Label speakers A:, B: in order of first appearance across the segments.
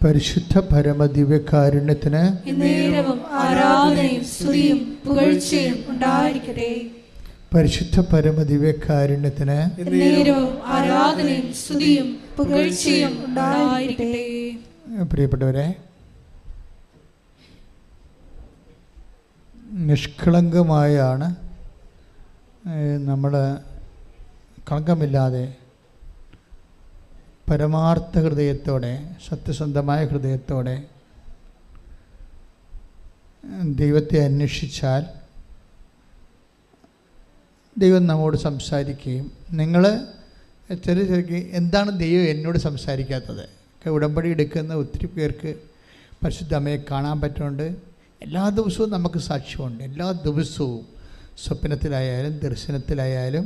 A: പരിശുദ്ധ പരമദിവ്യകാരുണ്യത്തിന്
B: നേരവും ആരാധനയും സ്തുതിയും പുകഴ്ചയും ഉണ്ടായിരിക്കട്ടെ.
A: പരിശുദ്ധ പരമദിവ്യകാരുണ്യത്തിന്
B: നേരവും ആരാധനയും സ്തുതിയും പുകഴ്ചയും ഉണ്ടായിരിക്കട്ടെ.
A: പ്രിയപ്പെട്ടവരെ, നിഷ്കളങ്കമായാണ് നമ്മൾ കളങ്കമില്ലാതെ പരമാർത്ഥ ഹൃദയത്തോടെ, സത്യസന്ധമായ ഹൃദയത്തോടെ ദൈവത്തെ അന്വേഷിച്ചാൽ ദൈവം നമ്മോട് സംസാരിക്കുകയും, നിങ്ങൾ ചെറിയ എന്താണ് ദൈവം എന്നോട് സംസാരിക്കാത്തത്? ഉടമ്പടി എടുക്കുന്ന ഒത്തിരി പേർക്ക് പരിശുദ്ധ അമ്മയെ കാണാൻ പറ്റുന്നുണ്ട്. എല്ലാ ദിവസവും നമുക്ക് സാക്ഷ്യമുണ്ട്. എല്ലാ ദിവസവും സ്വപ്നത്തിലായാലും ദർശനത്തിലായാലും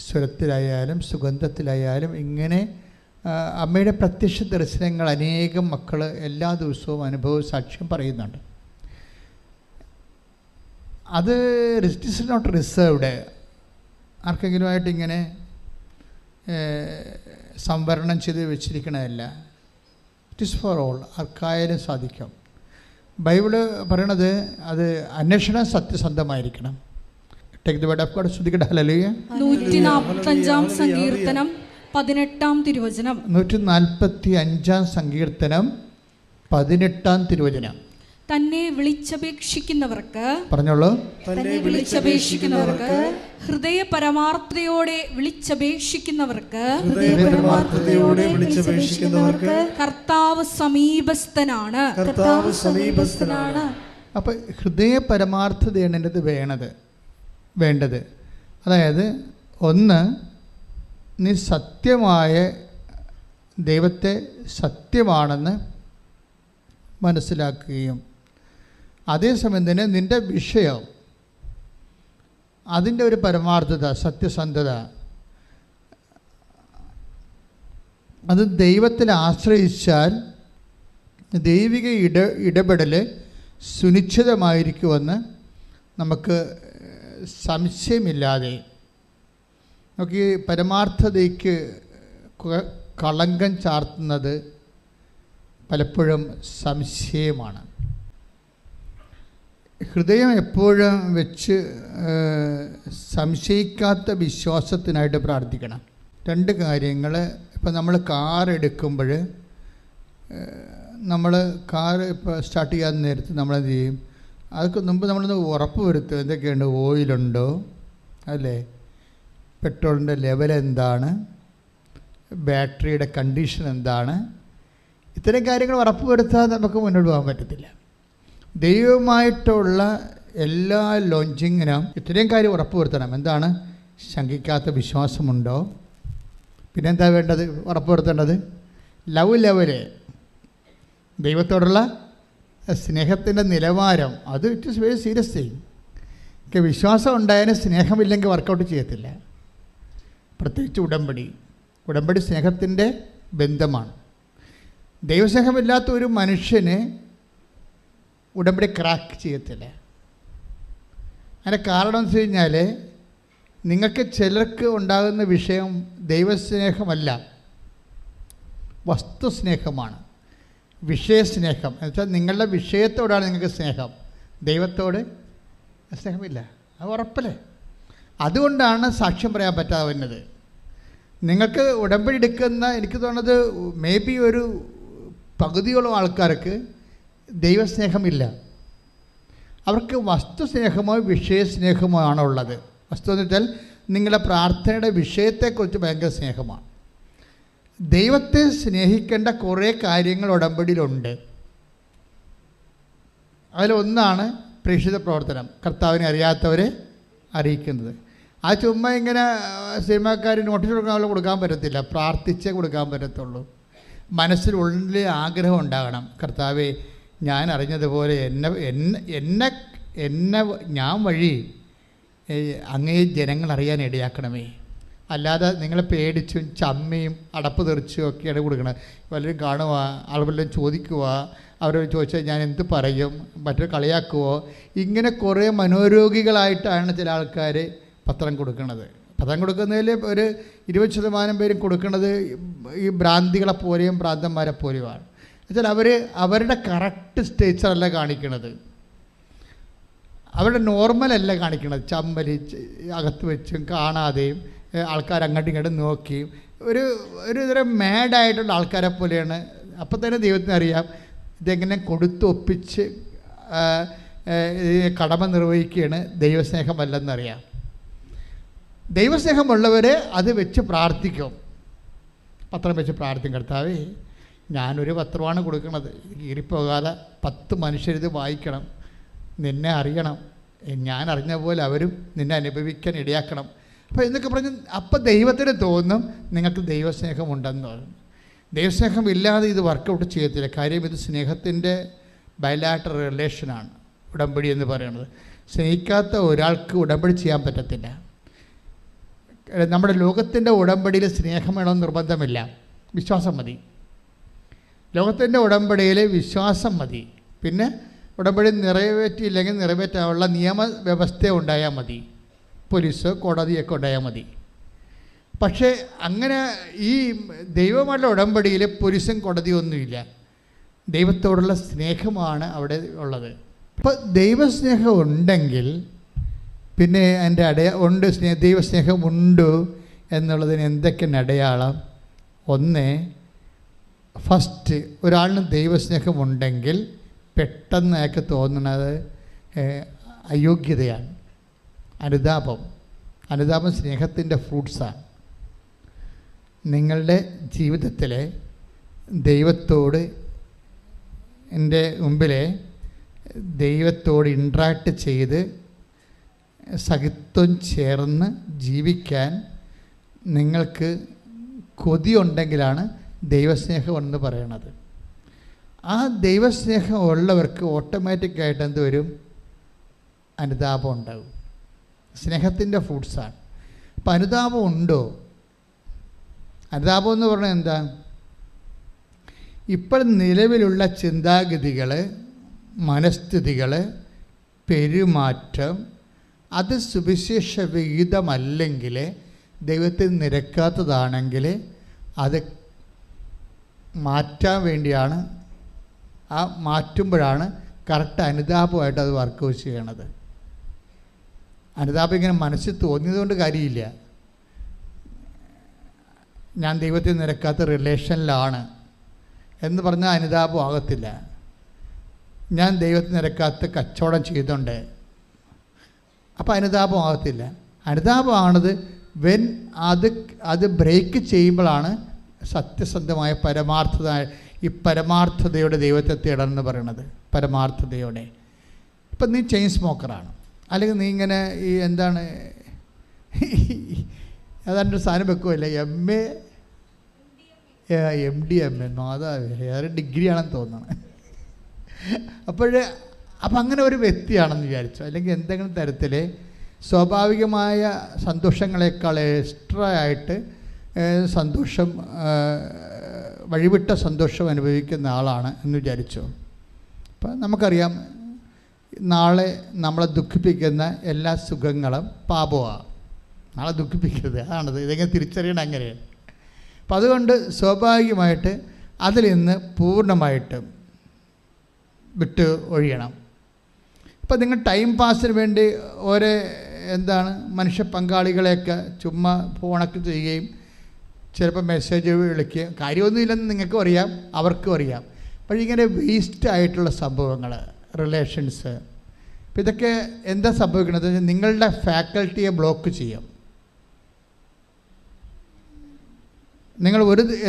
A: സ്വരത്തിലായാലും സുഗന്ധത്തിലായാലും ഇങ്ങനെ അമ്മയുടെ പ്രത്യക്ഷ ദർശനങ്ങൾ അനേകം മക്കൾ എല്ലാ ദിവസവും അനുഭവ സാക്ഷ്യം പറയുന്നുണ്ട്. അത് ഇറ്റ് ഈസ് നോട്ട് റിസർവ്ഡ്. ആർക്കെങ്കിലുമായിട്ട് ഇങ്ങനെ സംവരണം ചെയ്ത് വെച്ചിരിക്കണതല്ല. It is for all. ആർക്കായാലും സാധിക്കും. ബൈബിള് പറയണത് അത് അന്വേഷണം സത്യസന്ധമായിരിക്കണം. Take the word of God. ശ്രുതിക്കട്ടെ. ഹല്ലേലൂയ.
B: 145 സങ്കീർത്തനം 18 തിരുവചനം.
A: 145 സങ്കീർത്തനം 18 തിരുവചനം.
B: തന്നെ വിളിച്ചപേക്ഷിക്കുന്നവർക്ക്,
A: പറഞ്ഞോളൂ,
B: തന്നെ വിളിച്ചപേക്ഷിക്കുന്നവർക്ക്, ഹൃദയ പരമാർത്ഥതയോടെ വിളിച്ചപേക്ഷിക്കുന്നവർക്ക് കർത്താവ് സമീപസ്ഥനാണ്. കർത്താവ് സമീപസ്ഥനാണ്.
A: അപ്പം ഹൃദയ പരമാർത്ഥതയാണ് എൻ്റെ വേണ്ടത്. അതായത്, ഒന്ന്, നീ സത്യമായ ദൈവത്തെ സത്യമാണെന്ന് മനസ്സിലാക്കുകയും അതേസമയം തന്നെ നിൻ്റെ വിഷയം, അതിൻ്റെ ഒരു പരമാർത്ഥത, സത്യസന്ധത, അത് ദൈവത്തിൽ ആശ്രയിച്ചാൽ ദൈവിക ഇടപെടൽ സുനിശ്ചിതമായിരിക്കുമെന്ന് നമുക്ക് സംശയമില്ലാതെ. നമുക്ക് ഈ പരമാർത്ഥതയ്ക്ക് കളങ്കം ചാർത്തുന്നത് പലപ്പോഴും സംശയമാണ്. ഹൃദയം എപ്പോഴും വെച്ച് സംശയിക്കാത്ത വിശ്വാസത്തിനായിട്ട് പ്രാർത്ഥിക്കണം. രണ്ട് കാര്യങ്ങൾ. ഇപ്പം നമ്മൾ കാർ എടുക്കുമ്പോൾ, നമ്മൾ കാർ ഇപ്പോൾ സ്റ്റാർട്ട് ചെയ്യാൻ നേരത്ത് നമ്മളെന്ത് ചെയ്യും? അതൊക്കെ മുമ്പ് നമ്മളൊന്ന് ഉറപ്പ് വരുത്തും. എന്തൊക്കെയുണ്ട്? ഓയിലുണ്ടോ, അല്ലേ? പെട്രോളിൻ്റെ ലെവൽ എന്താണ്? ബാറ്ററിയുടെ കണ്ടീഷൻ എന്താണ്? ഇത്തരം കാര്യങ്ങൾ ഉറപ്പ് വരുത്താതെ നമുക്ക് മുന്നോട്ട് പോകാൻ പറ്റത്തില്ല. ദൈവമായിട്ടുള്ള എല്ലാ ലോഞ്ചിങ്ങിനും ഇത്രയും കാര്യം ഉറപ്പ് വരുത്തണം. എന്താണ്? ശങ്കിക്കാത്ത വിശ്വാസമുണ്ടോ? പിന്നെന്താ വേണ്ടത്? ഉറപ്പ് വരുത്തേണ്ടത് ലവ് ലെവല്, ദൈവത്തോടുള്ള സ്നേഹത്തിൻ്റെ നിലവാരം. അത് it is very serious thing. വിശ്വാസം ഉണ്ടായാലും സ്നേഹമില്ലെങ്കിൽ വർക്കൗട്ട് ചെയ്യത്തില്ല. പ്രത്യേകിച്ച് ഉടമ്പടി സ്നേഹത്തിൻ്റെ ബന്ധമാണ്. ദൈവസ്നേഹമില്ലാത്ത ഒരു മനുഷ്യന് ഉടമ്പടി ക്രാക്ക് ചെയ്യത്തില്ല. അതിൻ്റെ കാരണം എന്ന് വെച്ച് കഴിഞ്ഞാൽ, നിങ്ങൾക്ക് ചിലർക്ക് ഉണ്ടാകുന്ന വിഷയം ദൈവസ്നേഹമല്ല, വസ്തുസ്നേഹമാണ്. വിഷയസ്നേഹം എന്ന് വെച്ചാൽ നിങ്ങളുടെ വിഷയത്തോടാണ് നിങ്ങൾക്ക് സ്നേഹം, ദൈവത്തോട് സ്നേഹമില്ല. അത് ഉറപ്പല്ലേ? അതുകൊണ്ടാണ് സാക്ഷ്യം പറയാൻ പറ്റാതെ വരുന്നത്. നിങ്ങൾക്ക് ഉടമ്പടി എടുക്കുന്ന, എനിക്ക് തോന്നുന്നത് മേ ബി ഒരു പകുതിയോളം ആൾക്കാർക്ക് ദൈവസ്നേഹമില്ല. അവർക്ക് വസ്തുസ്നേഹമോ വിഷയസ്നേഹമോ ആണുള്ളത്. വസ്തു എന്ന് വെച്ചാൽ നിങ്ങളുടെ പ്രാർത്ഥനയുടെ വിഷയത്തെക്കുറിച്ച് ഭയങ്കര സ്നേഹമാണ്. ദൈവത്തെ സ്നേഹിക്കേണ്ട കുറേ കാര്യങ്ങൾ ഉടമ്പടിയിലുണ്ട്. അതിലൊന്നാണ് പ്രേക്ഷിത പ്രവർത്തനം, കർത്താവിനെ അറിയാത്തവരെ അറിയിക്കുന്നത്. ആ ചുമ്മാ ഇങ്ങനെ സിനിമാക്കാർ നോട്ടീസ് കൊടുക്കാൻ പറ്റത്തില്ല. പ്രാർത്ഥിച്ചേ കൊടുക്കാൻ പറ്റത്തുള്ളൂ. മനസ്സിനുള്ളിൽ ആഗ്രഹം ഉണ്ടാകണം. കർത്താവെ, ഞാൻ അറിഞ്ഞതുപോലെ എന്നെ ഞാൻ വഴി അങ്ങേ ജനങ്ങൾ അറിയാൻ ഇടയാക്കണമേ. അല്ലാതെ നിങ്ങളെ പേടിച്ചും ചമ്മയും അടപ്പ് തെറിച്ചും ഒക്കെയാണ് കൊടുക്കണത്. വല്ലവരും കാണുക, ആളുകളെല്ലാം ചോദിക്കുക, അവരോട് ചോദിച്ചാൽ ഞാൻ എന്ത് പറയും, മറ്റൊരു കളിയാക്കുമോ, ഇങ്ങനെ കുറേ മനോരോഗികളായിട്ടാണ് ചില ആൾക്കാർ പത്രം കൊടുക്കുന്നത്. പത്രം കൊടുക്കുന്നതിൽ ഒരു 20% പേരും കൊടുക്കുന്നത് ഈ ഭ്രാന്തികളെ പോലെയും ഭ്രാന്തന്മാരെ പോലെയുമാണ്. എന്നുവെച്ചാൽ അവരുടെ കറക്റ്റ് സ്റ്റേച്ചറല്ല കാണിക്കണത്, അവരുടെ നോർമലല്ല കാണിക്കണത്. ചമ്മലി അകത്ത് വെച്ചും കാണാതെയും ആൾക്കാർ അങ്ങോട്ടും ഇങ്ങോട്ടും നോക്കിയും ഒരു തരം മാഡായിട്ടുള്ള ആൾക്കാരെ പോലെയാണ്. അപ്പം തന്നെ ദൈവത്തിന് അറിയാം ഇതെങ്ങനെ കൊടുത്തൊപ്പിച്ച് കടമ നിർവഹിക്കുകയാണ്, ദൈവസ്നേഹമല്ലെന്നറിയാം. ദൈവസ്നേഹമുള്ളവർ അത് വെച്ച് പ്രാർത്ഥിക്കും, പത്രം വെച്ച് പ്രാർത്ഥിക്കും. കർത്താവേ, ഞാനൊരു പത്രമാണ് കൊടുക്കുന്നത്, കീറിപ്പോകാതെ 10 മനുഷ്യരിത് വായിക്കണം, നിന്നെ അറിയണം, ഞാൻ അറിഞ്ഞ പോലെ അവരും നിന്നെ അനുഭവിക്കാൻ ഇടയാക്കണം. അപ്പോൾ എന്നൊക്കെ പറഞ്ഞ് അപ്പം ദൈവത്തിന് തോന്നും നിങ്ങൾക്ക് ദൈവസ്നേഹമുണ്ടെന്ന് പറഞ്ഞു. ദൈവസ്നേഹം ഇല്ലാതെ ഇത് വർക്കൗട്ട് ചെയ്യത്തില്ല. കാര്യം ഇത് സ്നേഹത്തിൻ്റെ ബയലാറ്ററൽ റിലേഷനാണ് ഉടമ്പടി എന്ന് പറയുന്നത്. സ്നേഹിക്കാത്ത ഒരാൾക്ക് ഉടമ്പടി ചെയ്യാൻ പറ്റത്തില്ല. നമ്മുടെ ലോകത്തിൻ്റെ ഉടമ്പടിയിൽ സ്നേഹം വേണമെന്ന് നിർബന്ധമില്ല, വിശ്വാസം മതി. ലോകത്തിൻ്റെ ഉടമ്പടിയിൽ വിശ്വാസം മതി. പിന്നെ ഉടമ്പടി നിറവേറ്റിയില്ലെങ്കിൽ നിറവേറ്റാനുള്ള നിയമവ്യവസ്ഥ ഉണ്ടായാൽ മതി, പോലീസോ കോടതിയൊക്കെ ഉണ്ടായാൽ മതി. പക്ഷേ അങ്ങനെ ഈ ദൈവമായിട്ടുള്ള ഉടമ്പടിയിൽ പോലീസും കോടതിയൊന്നുമില്ല, ദൈവത്തോടുള്ള സ്നേഹമാണ് അവിടെ ഉള്ളത്. അപ്പോൾ ദൈവസ്നേഹം ഉണ്ടെങ്കിൽ പിന്നെ അതിൻ്റെ ഉണ്ട്, ദൈവസ്നേഹമുണ്ട് എന്നുള്ളതിന് എന്തൊക്കെയാണ് അടയാളം? ഒന്ന്, ഫസ്റ്റ് ഒരാളിന് ദൈവസ്നേഹമുണ്ടെങ്കിൽ പെട്ടെന്ന് അയാൾക്ക് തോന്നുന്നത് അയോഗ്യതയാണ്. അനുതാപം സ്നേഹത്തിൻ്റെ ഫ്രൂട്ട്സാണ്. നിങ്ങളുടെ ജീവിതത്തിലെ ദൈവത്തോട് എൻ്റെ മുമ്പിലെ ദൈവത്തോട് ഇൻട്രാക്ട് ചെയ്ത് സഹിത്വം ചേർന്ന് ജീവിക്കാൻ നിങ്ങൾക്ക് കൊതിയുണ്ടെങ്കിലാണ് ദൈവസ്നേഹം എന്ന് പറയണത്. ആ ദൈവസ്നേഹം ഉള്ളവർക്ക് ഓട്ടോമാറ്റിക്കായിട്ട് എന്ത് വരും? അനുതാപം ഉണ്ടാകും. സ്നേഹത്തിൻ്റെ ഫ്രൂട്ട്സാണ്. അപ്പം അനുതാപം ഉണ്ടോ? അനുതാപം എന്ന് പറഞ്ഞാൽ എന്താ? ഇപ്പോൾ നിലവിലുള്ള ചിന്താഗതികൾ, മനസ്ഥിതികൾ, പെരുമാറ്റം അത് സുവിശേഷ വിഹിതമല്ലെങ്കിൽ, ദൈവത്തിന് നിരക്കാത്തതാണെങ്കിൽ അത് മാറ്റാൻ വേണ്ടിയാണ്. ആ മാറ്റുമ്പോഴാണ് കറക്റ്റ് അനുതാപമായിട്ട് അത് വർക്ക് ചെയ്യണത്. അനുതാപം ഇങ്ങനെ മനസ്സിൽ തോന്നിയതുകൊണ്ട് കാര്യമില്ല. ഞാൻ ദൈവത്തിന് നിരക്കാത്ത റിലേഷനിലാണ് എന്ന് പറഞ്ഞാൽ അനുതാപം ആകത്തില്ല. ഞാൻ ദൈവത്തിന് നിരക്കാത്ത കച്ചവടം ചെയ്തുകൊണ്ട്, അപ്പോൾ അനുതാപം ആകത്തില്ല. അനുതാപമാണത് അത് ബ്രേക്ക് ചെയ്യുമ്പോഴാണ് സത്യസന്ധമായ പരമാർത്ഥതയോടെ ദൈവത്തെ തേടണമെന്ന് പറയണത്. പരമാർത്ഥതയോടെ. ഇപ്പം നീ ചെയിൻ സ്മോക്കറാണ്, അല്ലെങ്കിൽ നീ ഇങ്ങനെ ഈ എന്താണ് ഏതാണ്ട് സാധനം വെക്കുമല്ലേ, MDMA അതാ വേറെ ഡിഗ്രിയാണെന്ന് തോന്നണം. അപ്പം അങ്ങനെ ഒരു വ്യക്തിയാണെന്ന് വിചാരിച്ചു. അല്ലെങ്കിൽ എന്തെങ്കിലും തരത്തിൽ സ്വാഭാവികമായ സന്തോഷങ്ങളെക്കാൾ എക്സ്ട്രാ ആയിട്ട് സന്തോഷം, വഴിവിട്ട സന്തോഷം അനുഭവിക്കുന്ന ആളാണ് എന്ന് വിചാരിച്ചു. അപ്പം നമുക്കറിയാം, നാളെ നമ്മളെ ദുഃഖിപ്പിക്കുന്ന എല്ലാ സുഖങ്ങളും പാപമാണ്. നാളെ ദുഃഖിപ്പിക്കരുത്, അതാണത്. ഇതെങ്ങനെ തിരിച്ചറിയണം അങ്ങനെയാണ്. അപ്പം അതുകൊണ്ട് സ്വാഭാവികമായിട്ട് അതിൽ നിന്ന് പൂർണ്ണമായിട്ടും വിട്ട് ഒഴിയണം. ഇപ്പം നിങ്ങൾ ടൈം പാസിന് വേണ്ടി മനുഷ്യ പങ്കാളികളെയൊക്കെ ചുമ്മാ ഫോണൊക്കെ ചെയ്യുകയും ചിലപ്പോൾ മെസ്സേജ് വിളിക്കുകയും കാര്യമൊന്നുമില്ലെന്ന് നിങ്ങൾക്കും അറിയാം, അവർക്കും അറിയാം. പക്ഷേ ഇങ്ങനെ വേസ്റ്റായിട്ടുള്ള സംഭവങ്ങൾ, റിലേഷൻസ്, അപ്പോൾ ഇതൊക്കെ എന്താ സംഭവിക്കുന്നത്? നിങ്ങളുടെ ഫാക്കൽറ്റിയെ ബ്ലോക്ക് ചെയ്യും. നിങ്ങൾ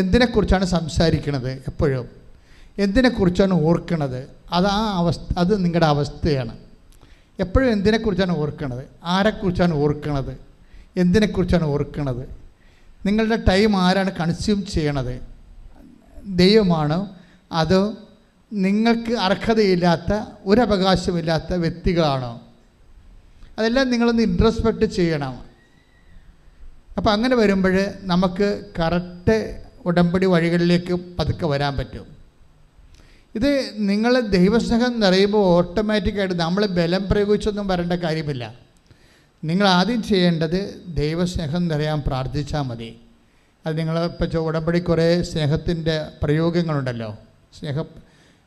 A: എന്തിനെക്കുറിച്ചാണ് സംസാരിക്കുന്നത്, എപ്പോഴും എന്തിനെക്കുറിച്ചാണ് ഓർക്കണത്, അത് നിങ്ങളുടെ അവസ്ഥയാണ്. എപ്പോഴും എന്തിനെക്കുറിച്ചാണ് ഓർക്കണത്, ആരെക്കുറിച്ചാണ് ഓർക്കണത്, എന്തിനെക്കുറിച്ചാണ് ഓർക്കണത്, നിങ്ങളുടെ ടൈം ആരാണ് കൺസ്യൂം ചെയ്യണത്? ദൈവമാണോ അതോ നിങ്ങൾക്ക് അർഹതയില്ലാത്ത ഒരവകാശമില്ലാത്ത വ്യക്തികളാണോ? അതെല്ലാം നിങ്ങളൊന്ന് ഇൻട്രോസ്പെക്റ്റ് ചെയ്യണം. അപ്പോൾ അങ്ങനെ വരുമ്പോൾ നമുക്ക് കറക്റ്റ് ഉടമ്പടി വഴികളിലേക്ക് പതുക്കെ വരാൻ പറ്റും. ഇത് നിങ്ങൾ ദൈവസ്നേഹം നിറയുമ്പോൾ ഓട്ടോമാറ്റിക്കായിട്ട് നമ്മൾ ബലം പ്രയോഗിച്ചൊന്നും വരേണ്ട കാര്യമില്ല. നിങ്ങൾ ആദ്യം ചെയ്യേണ്ടത് ദൈവസ്നേഹം നിറയാൻ പ്രാർത്ഥിച്ചാൽ മതി. അത് നിങ്ങൾ ഇപ്പോൾ ഉടമ്പടി കുറേ സ്നേഹത്തിൻ്റെ പ്രയോഗങ്ങളുണ്ടല്ലോ,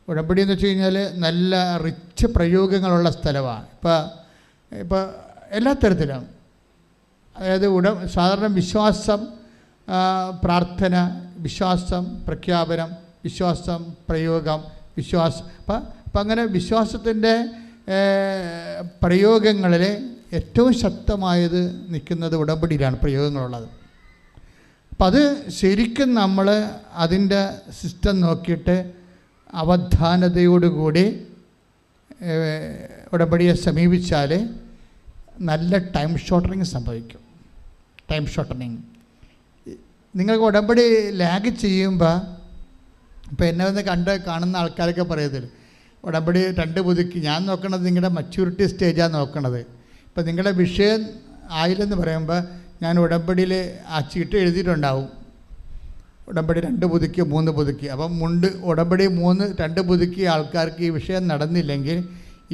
A: ഉടമ്പടി എന്ന് വെച്ച് കഴിഞ്ഞാൽ നല്ല റിച്ച് പ്രയോഗങ്ങളുള്ള സ്ഥലമാണ്. ഇപ്പോൾ എല്ലാ തരത്തിലും, അതായത് സാധാരണ വിശ്വാസം, പ്രാർത്ഥന, വിശ്വാസം, പ്രഖ്യാപനം, വിശ്വാസം, പ്രയോഗം, വിശ്വാസം. അപ്പം അങ്ങനെ വിശ്വാസത്തിൻ്റെ പ്രയോഗങ്ങളിൽ ഏറ്റവും ശക്തമായത് നിൽക്കുന്നത് ഉടമ്പടിയിലാണ് പ്രയോഗങ്ങളുള്ളത്. അപ്പം അത് ശരിക്കും നമ്മൾ അതിൻ്റെ സിസ്റ്റം നോക്കിയിട്ട് അവധാനതയോടുകൂടി ഉടമ്പടിയെ സമീപിച്ചാൽ നല്ല ടൈം ഷോർട്ടനിങ് സംഭവിക്കും. ടൈം ഷോർട്ടനിങ് നിങ്ങൾക്ക് ഉടമ്പടി ലാഗ് ചെയ്യുമ്പോൾ, ഇപ്പോൾ എന്നെ വന്ന് കാണുന്ന ആൾക്കാരൊക്കെ പറയത്തില്ല, ഉടമ്പടി 2 പുതുക്കി. ഞാൻ നോക്കണത് നിങ്ങളുടെ മച്യൂരിറ്റി സ്റ്റേജാണ് നോക്കണത്. ഇപ്പം നിങ്ങളുടെ വിഷയം ആയില്ലെന്ന് പറയുമ്പോൾ ഞാൻ ഉടമ്പടിയിൽ ആ ചീട്ട് എഴുതിയിട്ടുണ്ടാവും, ഉടമ്പടി 2 പുതുക്കി 3 പുതുക്കി. അപ്പം ഉടമ്പടി 2 പുതുക്കിയ ആൾക്കാർക്ക് ഈ വിഷയം നടന്നില്ലെങ്കിൽ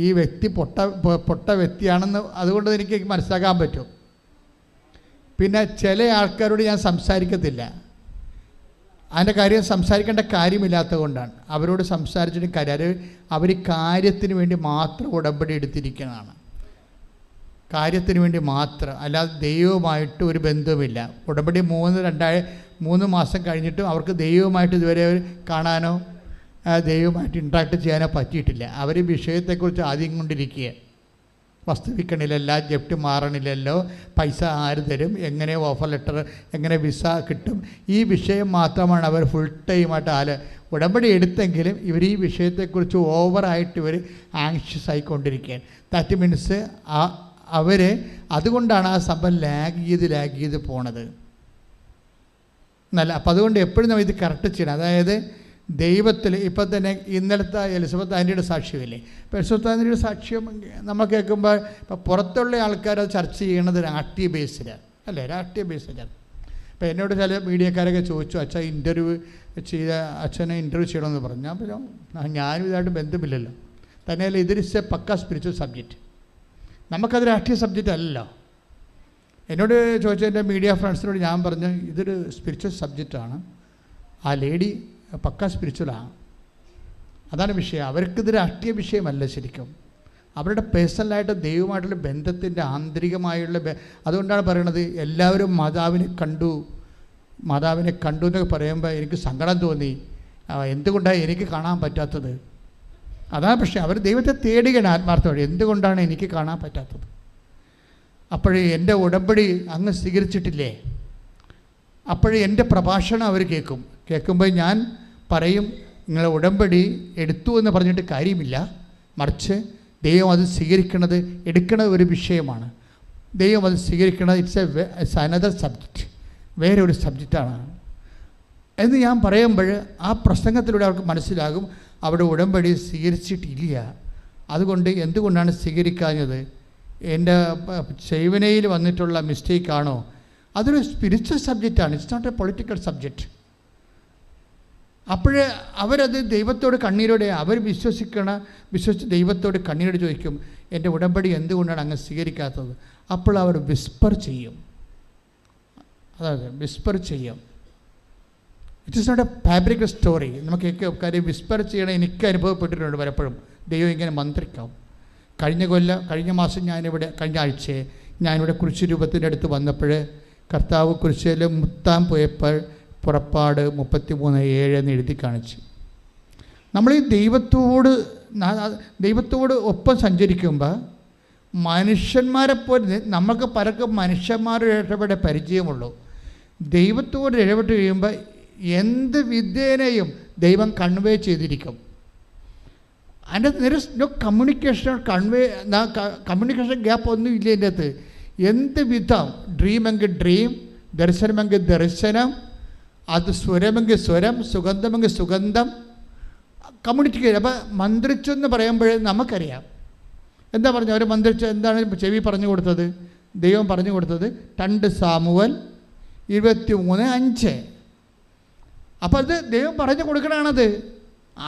A: ഈ വ്യക്തി പൊട്ട വ്യക്തിയാണെന്ന് അതുകൊണ്ട് എനിക്ക് മനസ്സിലാക്കാൻ പറ്റും. പിന്നെ ചില ആൾക്കാരോട് ഞാൻ സംസാരിക്കത്തില്ല, അതിൻ്റെ കാര്യം സംസാരിക്കേണ്ട കാര്യമില്ലാത്തത് കൊണ്ടാണ്. അവരോട് സംസാരിച്ചിട്ട് കാര്യം, അവർ കാര്യത്തിന് വേണ്ടി മാത്രം ഉടമ്പടി എടുത്തിരിക്കുന്നതാണ്, കാര്യത്തിന് വേണ്ടി മാത്രം, അല്ലാതെ ദൈവവുമായിട്ട് ഒരു ബന്ധവുമില്ല. ഉടമ്പടി 3 മാസം കഴിഞ്ഞിട്ടും അവർക്ക് ദൈവവുമായിട്ട് ഇതുവരെ കാണാനോ ദൈവവുമായിട്ട് ഇൻട്രാക്ട് ചെയ്യാനോ പറ്റിയിട്ടില്ല. അവർ വിഷയത്തെക്കുറിച്ച് ആദ്യം കൊണ്ടിരിക്കുക, വസ്തു വിൽക്കണില്ലല്ലോ, ജപ്റ്റ് മാറണില്ലല്ലോ, പൈസ ആര് തരും, എങ്ങനെ ഓഫർ ലെറ്റർ, എങ്ങനെ വിസ കിട്ടും, ഈ വിഷയം മാത്രമാണ് അവർ ഫുൾ ടൈമായിട്ട് ഉടമ്പടി എടുത്തെങ്കിലും ഇവർ ഈ വിഷയത്തെക്കുറിച്ച് ഓവറായിട്ട് ഇവർ ആങ്ഷ്യസ് ആയിക്കൊണ്ടിരിക്കുകയാണ്. ദാറ്റ് മീൻസ് അവർ അതുകൊണ്ടാണ് ആ സംഭവം ലാഗ് ചെയ്ത് പോണത്. നല്ല അപ്പം അതുകൊണ്ട് എപ്പോഴും നമ്മൾ ഇത് കറക്റ്റ് ചെയ്യണം. അതായത് ദൈവത്തിൽ ഇപ്പം തന്നെ ഇന്നലത്തെ എലിസബത്ത് ആൻ്റിയുടെ സാക്ഷ്യമില്ലേ, ഇപ്പോൾ എലിസബത്ത് ആൻ്റിയുടെ സാക്ഷ്യം നമ്മൾ കേൾക്കുമ്പോൾ ഇപ്പോൾ പുറത്തുള്ള ആൾക്കാർ അത് ചർച്ച ചെയ്യണത് രാഷ്ട്രീയ ബേസിലാണ്, അല്ലേ, രാഷ്ട്രീയ ബേസിലാണ്. ഇപ്പോൾ എന്നോട് ചില മീഡിയക്കാരൊക്കെ ചോദിച്ചു, അച്ഛൻ ഇൻ്റർവ്യൂ അച്ഛനെ ഇൻ്റർവ്യൂ ചെയ്യണമെന്ന് പറഞ്ഞു. ഞാൻ പറഞ്ഞു ഞാനും ഇതായിട്ട് ബന്ധമില്ലല്ലോ, തന്നെയല്ല ഇതൊരു പക്ക സ്പിരിച്വൽ സബ്ജക്റ്റ്, നമുക്കത് രാഷ്ട്രീയ സബ്ജക്റ്റ് അല്ലല്ലോ. എന്നോട് ചോദിച്ച എൻ്റെ മീഡിയ ഫ്രണ്ട്സിനോട് ഞാൻ പറഞ്ഞു ഇതൊരു സ്പിരിച്വൽ സബ്ജക്റ്റാണ്, ആ ലേഡി പക്ക സ്പിരിച്വലാണ്, അതാണ് വിഷയം. അവർക്കിത് രാഷ്ട്രീയ വിഷയമല്ല ശരിക്കും, അവരുടെ പേഴ്സണലായിട്ട് ദൈവമായിട്ടുള്ള ബന്ധത്തിൻ്റെ ആന്തരികമായുള്ള അതുകൊണ്ടാണ് പറയണത് എല്ലാവരും മാതാവിനെ കണ്ടു എന്നൊക്കെ പറയുമ്പോൾ എനിക്ക് സങ്കടം തോന്നി, എന്തുകൊണ്ടാണ് എനിക്ക് കാണാൻ പറ്റാത്തത്. അതാണ് പക്ഷേ അവർ ദൈവത്തെ തേടുകയാണ് ആത്മാർത്ഥമായി, എന്തുകൊണ്ടാണ് എനിക്ക് കാണാൻ പറ്റാത്തത്. അപ്പോഴേ എൻ്റെ ഉടമ്പടി അങ്ങ് സ്വീകരിച്ചിട്ടില്ലേ, അപ്പോഴേ എൻ്റെ പ്രഭാഷണം അവർ കേൾക്കുമ്പോൾ ഞാൻ പറയും നിങ്ങളെ ഉടമ്പടി എടുത്തു എന്ന് പറഞ്ഞിട്ട് കാര്യമില്ല, മറിച്ച് ദൈവം അത് എടുക്കണത് ഒരു വിഷയമാണ്. ദൈവം അത് സ്വീകരിക്കണത് ഇറ്റ്സ് അനദർ സബ്ജക്റ്റ്, വേറെ ഒരു സബ്ജക്റ്റാണ് എന്ന് ഞാൻ പറയുമ്പോൾ ആ പ്രസംഗത്തിലൂടെ അവർക്ക് മനസ്സിലാകും അവിടെ ഉടമ്പടി സ്വീകരിച്ചിട്ടില്ല. അതുകൊണ്ട് എന്തുകൊണ്ടാണ് സ്വീകരിക്കാഞ്ഞത്, എൻ്റെ സേവനയിൽ വന്നിട്ടുള്ള മിസ്റ്റേക്കാണോ, അതൊരു സ്പിരിച്വൽ സബ്ജക്റ്റാണ്, it's not a political subject. അപ്പോഴേ അവരത് ദൈവത്തോട് കണ്ണീരോടെ അവർ വിശ്വസിച്ച് ദൈവത്തോട് കണ്ണീരോട് ചോദിക്കും എൻ്റെ ഉടമ്പടി എന്തുകൊണ്ടാണ് അങ്ങ് സ്വീകരിക്കാത്തത്. അപ്പോൾ അവർ വിസ്പർ ചെയ്യും, അതായത് വിസ്പർ ചെയ്യും. It is not a fabric story. നമുക്ക് കാര്യം വിസ്പർ ചെയ്യണം എനിക്ക് അനുഭവപ്പെട്ടിട്ടുണ്ട് പലപ്പോഴും. ദൈവം ഇങ്ങനെ മന്ത്രിക്കാവും. കഴിഞ്ഞ മാസം കഴിഞ്ഞ ആഴ്ച ഞാനിവിടെ കുരിശ് രൂപത്തിൻ്റെ അടുത്ത് വന്നപ്പോൾ കർത്താവ് കുരിശിൽ മുത്താൻ പോയപ്പോൾ പുറപ്പാട് 33:7 എന്ന് എഴുതി കാണിച്ചു. നമ്മൾ ഈ ദൈവത്തോട് ഒപ്പം സഞ്ചരിക്കുമ്പോൾ മനുഷ്യന്മാരെപ്പോലെ നമുക്ക് പലർക്കും മനുഷ്യന്മാരുടെ ഇടപെടെ പരിചയമുള്ളൂ. ദൈവത്തോട് ഇടപെട്ട് കഴിയുമ്പോൾ എന്ത് വിദ്യേനയും ദൈവം കൺവേ ചെയ്തിരിക്കും. അതിൻ്റെ there is no communication gap ഒന്നും ഇല്ല ഇതിൻ്റെ അകത്ത്. എന്ത് വിധം ഡ്രീമെങ്കിൽ ഡ്രീം, ദർശനമെങ്കിൽ ദർശനം, അത് സ്വരമെങ്കിൽ സ്വരം, സുഗന്ധമെങ്കിൽ സുഗന്ധം, കമ്മ്യൂണിക്കേഷൻ. അപ്പം മന്ത്രിച്ചെന്ന് പറയുമ്പോൾ നമുക്കറിയാം എന്താ പറഞ്ഞു, അവർ മന്ത്രിച്ച് എന്താണ് ചെവി പറഞ്ഞു കൊടുത്തത്, ദൈവം പറഞ്ഞു കൊടുത്തത് 2 സാമുവൽ 23:5. അപ്പോൾ അത് ദൈവം പറഞ്ഞു കൊടുക്കണതാണത്,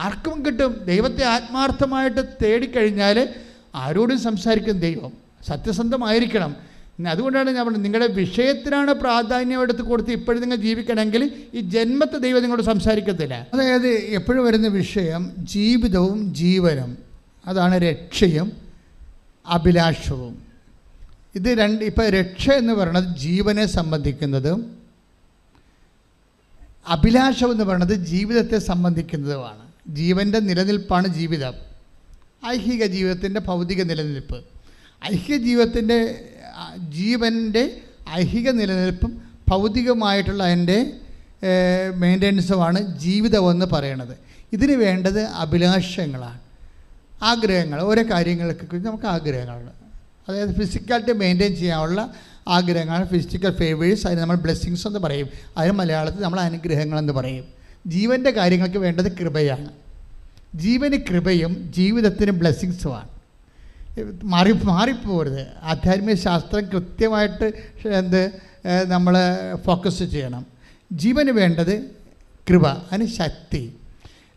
A: ആർക്കും കിട്ടും. ദൈവത്തെ ആത്മാർത്ഥമായിട്ട് തേടിക്കഴിഞ്ഞാൽ ആരോടും സംസാരിക്കും ദൈവം. സത്യസന്ധമായിരിക്കണം. അതുകൊണ്ടാണ് ഞാൻ പറഞ്ഞത്, നിങ്ങളുടെ വിഷയത്തിനാണ് പ്രാധാന്യം എടുത്ത് കൊടുത്ത് ഇപ്പോഴും നിങ്ങൾ ജീവിക്കണമെങ്കിൽ ഈ ജന്മത്തെ ദൈവം നിങ്ങളോട് സംസാരിക്കത്തില്ല. അതായത് എപ്പോഴും വരുന്ന വിഷയം ജീവിതവും ജീവനും, അതാണ് രക്ഷയും അഭിലാഷവും. ഇത് ഇപ്പോൾ രക്ഷ എന്ന് പറയുന്നത് ജീവനെ സംബന്ധിക്കുന്നതും അഭിലാഷം എന്ന് പറയുന്നത് ജീവിതത്തെ സംബന്ധിക്കുന്നതുമാണ്. ജീവൻ്റെ നിലനിൽപ്പാണ് ജീവിതം, ഐഹിക ജീവിതത്തിൻ്റെ ഭൗതിക നിലനിൽപ്പ്. ഐഹിക ജീവിതത്തിൻ്റെ ജീവൻ്റെ ഐഹിക നിലനിൽപ്പും ഭൗതികമായിട്ടുള്ള അതിൻ്റെ മെയിൻ്റനൻസുമാണ് ജീവിതമെന്ന് പറയണത്. ഇതിന് വേണ്ടത് അഭിലാഷങ്ങളാണ്, ആഗ്രഹങ്ങൾ. ഓരോ കാര്യങ്ങളെക്കുറിച്ച് നമുക്ക് ആഗ്രഹങ്ങളുണ്ട്. അതായത് ഫിസിക്കാലിറ്റി മെയിൻറ്റെയിൻ ചെയ്യാനുള്ള ആഗ്രഹങ്ങളാണ് ഫിസിക്കൽ ഫേവേഴ്സ്. അതിന് നമ്മൾ ബ്ലെസ്സിങ്സ് എന്ന് പറയും, അതിന് മലയാളത്തിൽ നമ്മൾ അനുഗ്രഹങ്ങളെന്ന് പറയും. ജീവൻ്റെ കാര്യങ്ങൾക്ക് വേണ്ടത് കൃപയാണ്. ജീവന് കൃപയും ജീവിതത്തിന് ബ്ലെസ്സിങ്സുമാണ്. മാറിപ്പോകരുത്. ആധ്യാത്മിക ശാസ്ത്രം കൃത്യമായിട്ട് നമ്മൾ ഫോക്കസ് ചെയ്യണം. ജീവന് വേണ്ടത് കൃപ, അതിന് ശക്തി.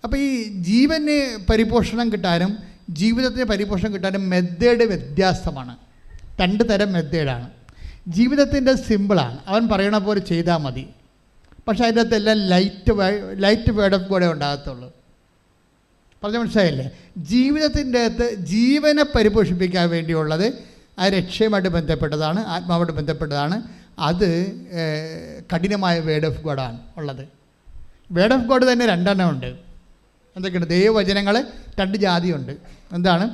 A: അപ്പോൾ ഈ ജീവന് പരിപോഷണം കിട്ടാനും ജീവിതത്തിന് പരിപോഷണം കിട്ടാനും മെത്തേഡ് വ്യത്യാസമാണ്. 2 തരം മെത്തേഡാണ്. ജീവിതത്തിൻ്റെ സിമ്പിളാണ്, അവൻ പറയണ പോലെ ചെയ്താൽ മതി. പക്ഷേ അതിൻ്റെ അകത്തെല്ലാം ലൈറ്റ് വേർഡ് ഓഫ് ഗോഡേ ഉണ്ടാകത്തുള്ളൂ. പറഞ്ഞ മനസ്സിലായില്ലേ? ജീവിതത്തിൻ്റെ അകത്ത് ജീവനെ പരിപോഷിപ്പിക്കാൻ വേണ്ടിയുള്ളത് ആ രക്ഷയുമായിട്ട് ബന്ധപ്പെട്ടതാണ്, ആത്മാവുമായിട്ട് ബന്ധപ്പെട്ടതാണ്. അത് കഠിനമായ വേർഡ് ഓഫ് ഗോഡാണ് ഉള്ളത്. വേർഡ് ഓഫ് ഗോഡ് തന്നെ 2 എണ്ണം ഉണ്ട്. എന്തൊക്കെയുണ്ട്? ദൈവവചനങ്ങൾ 2 ജാതിയുണ്ട്. എന്താണ്?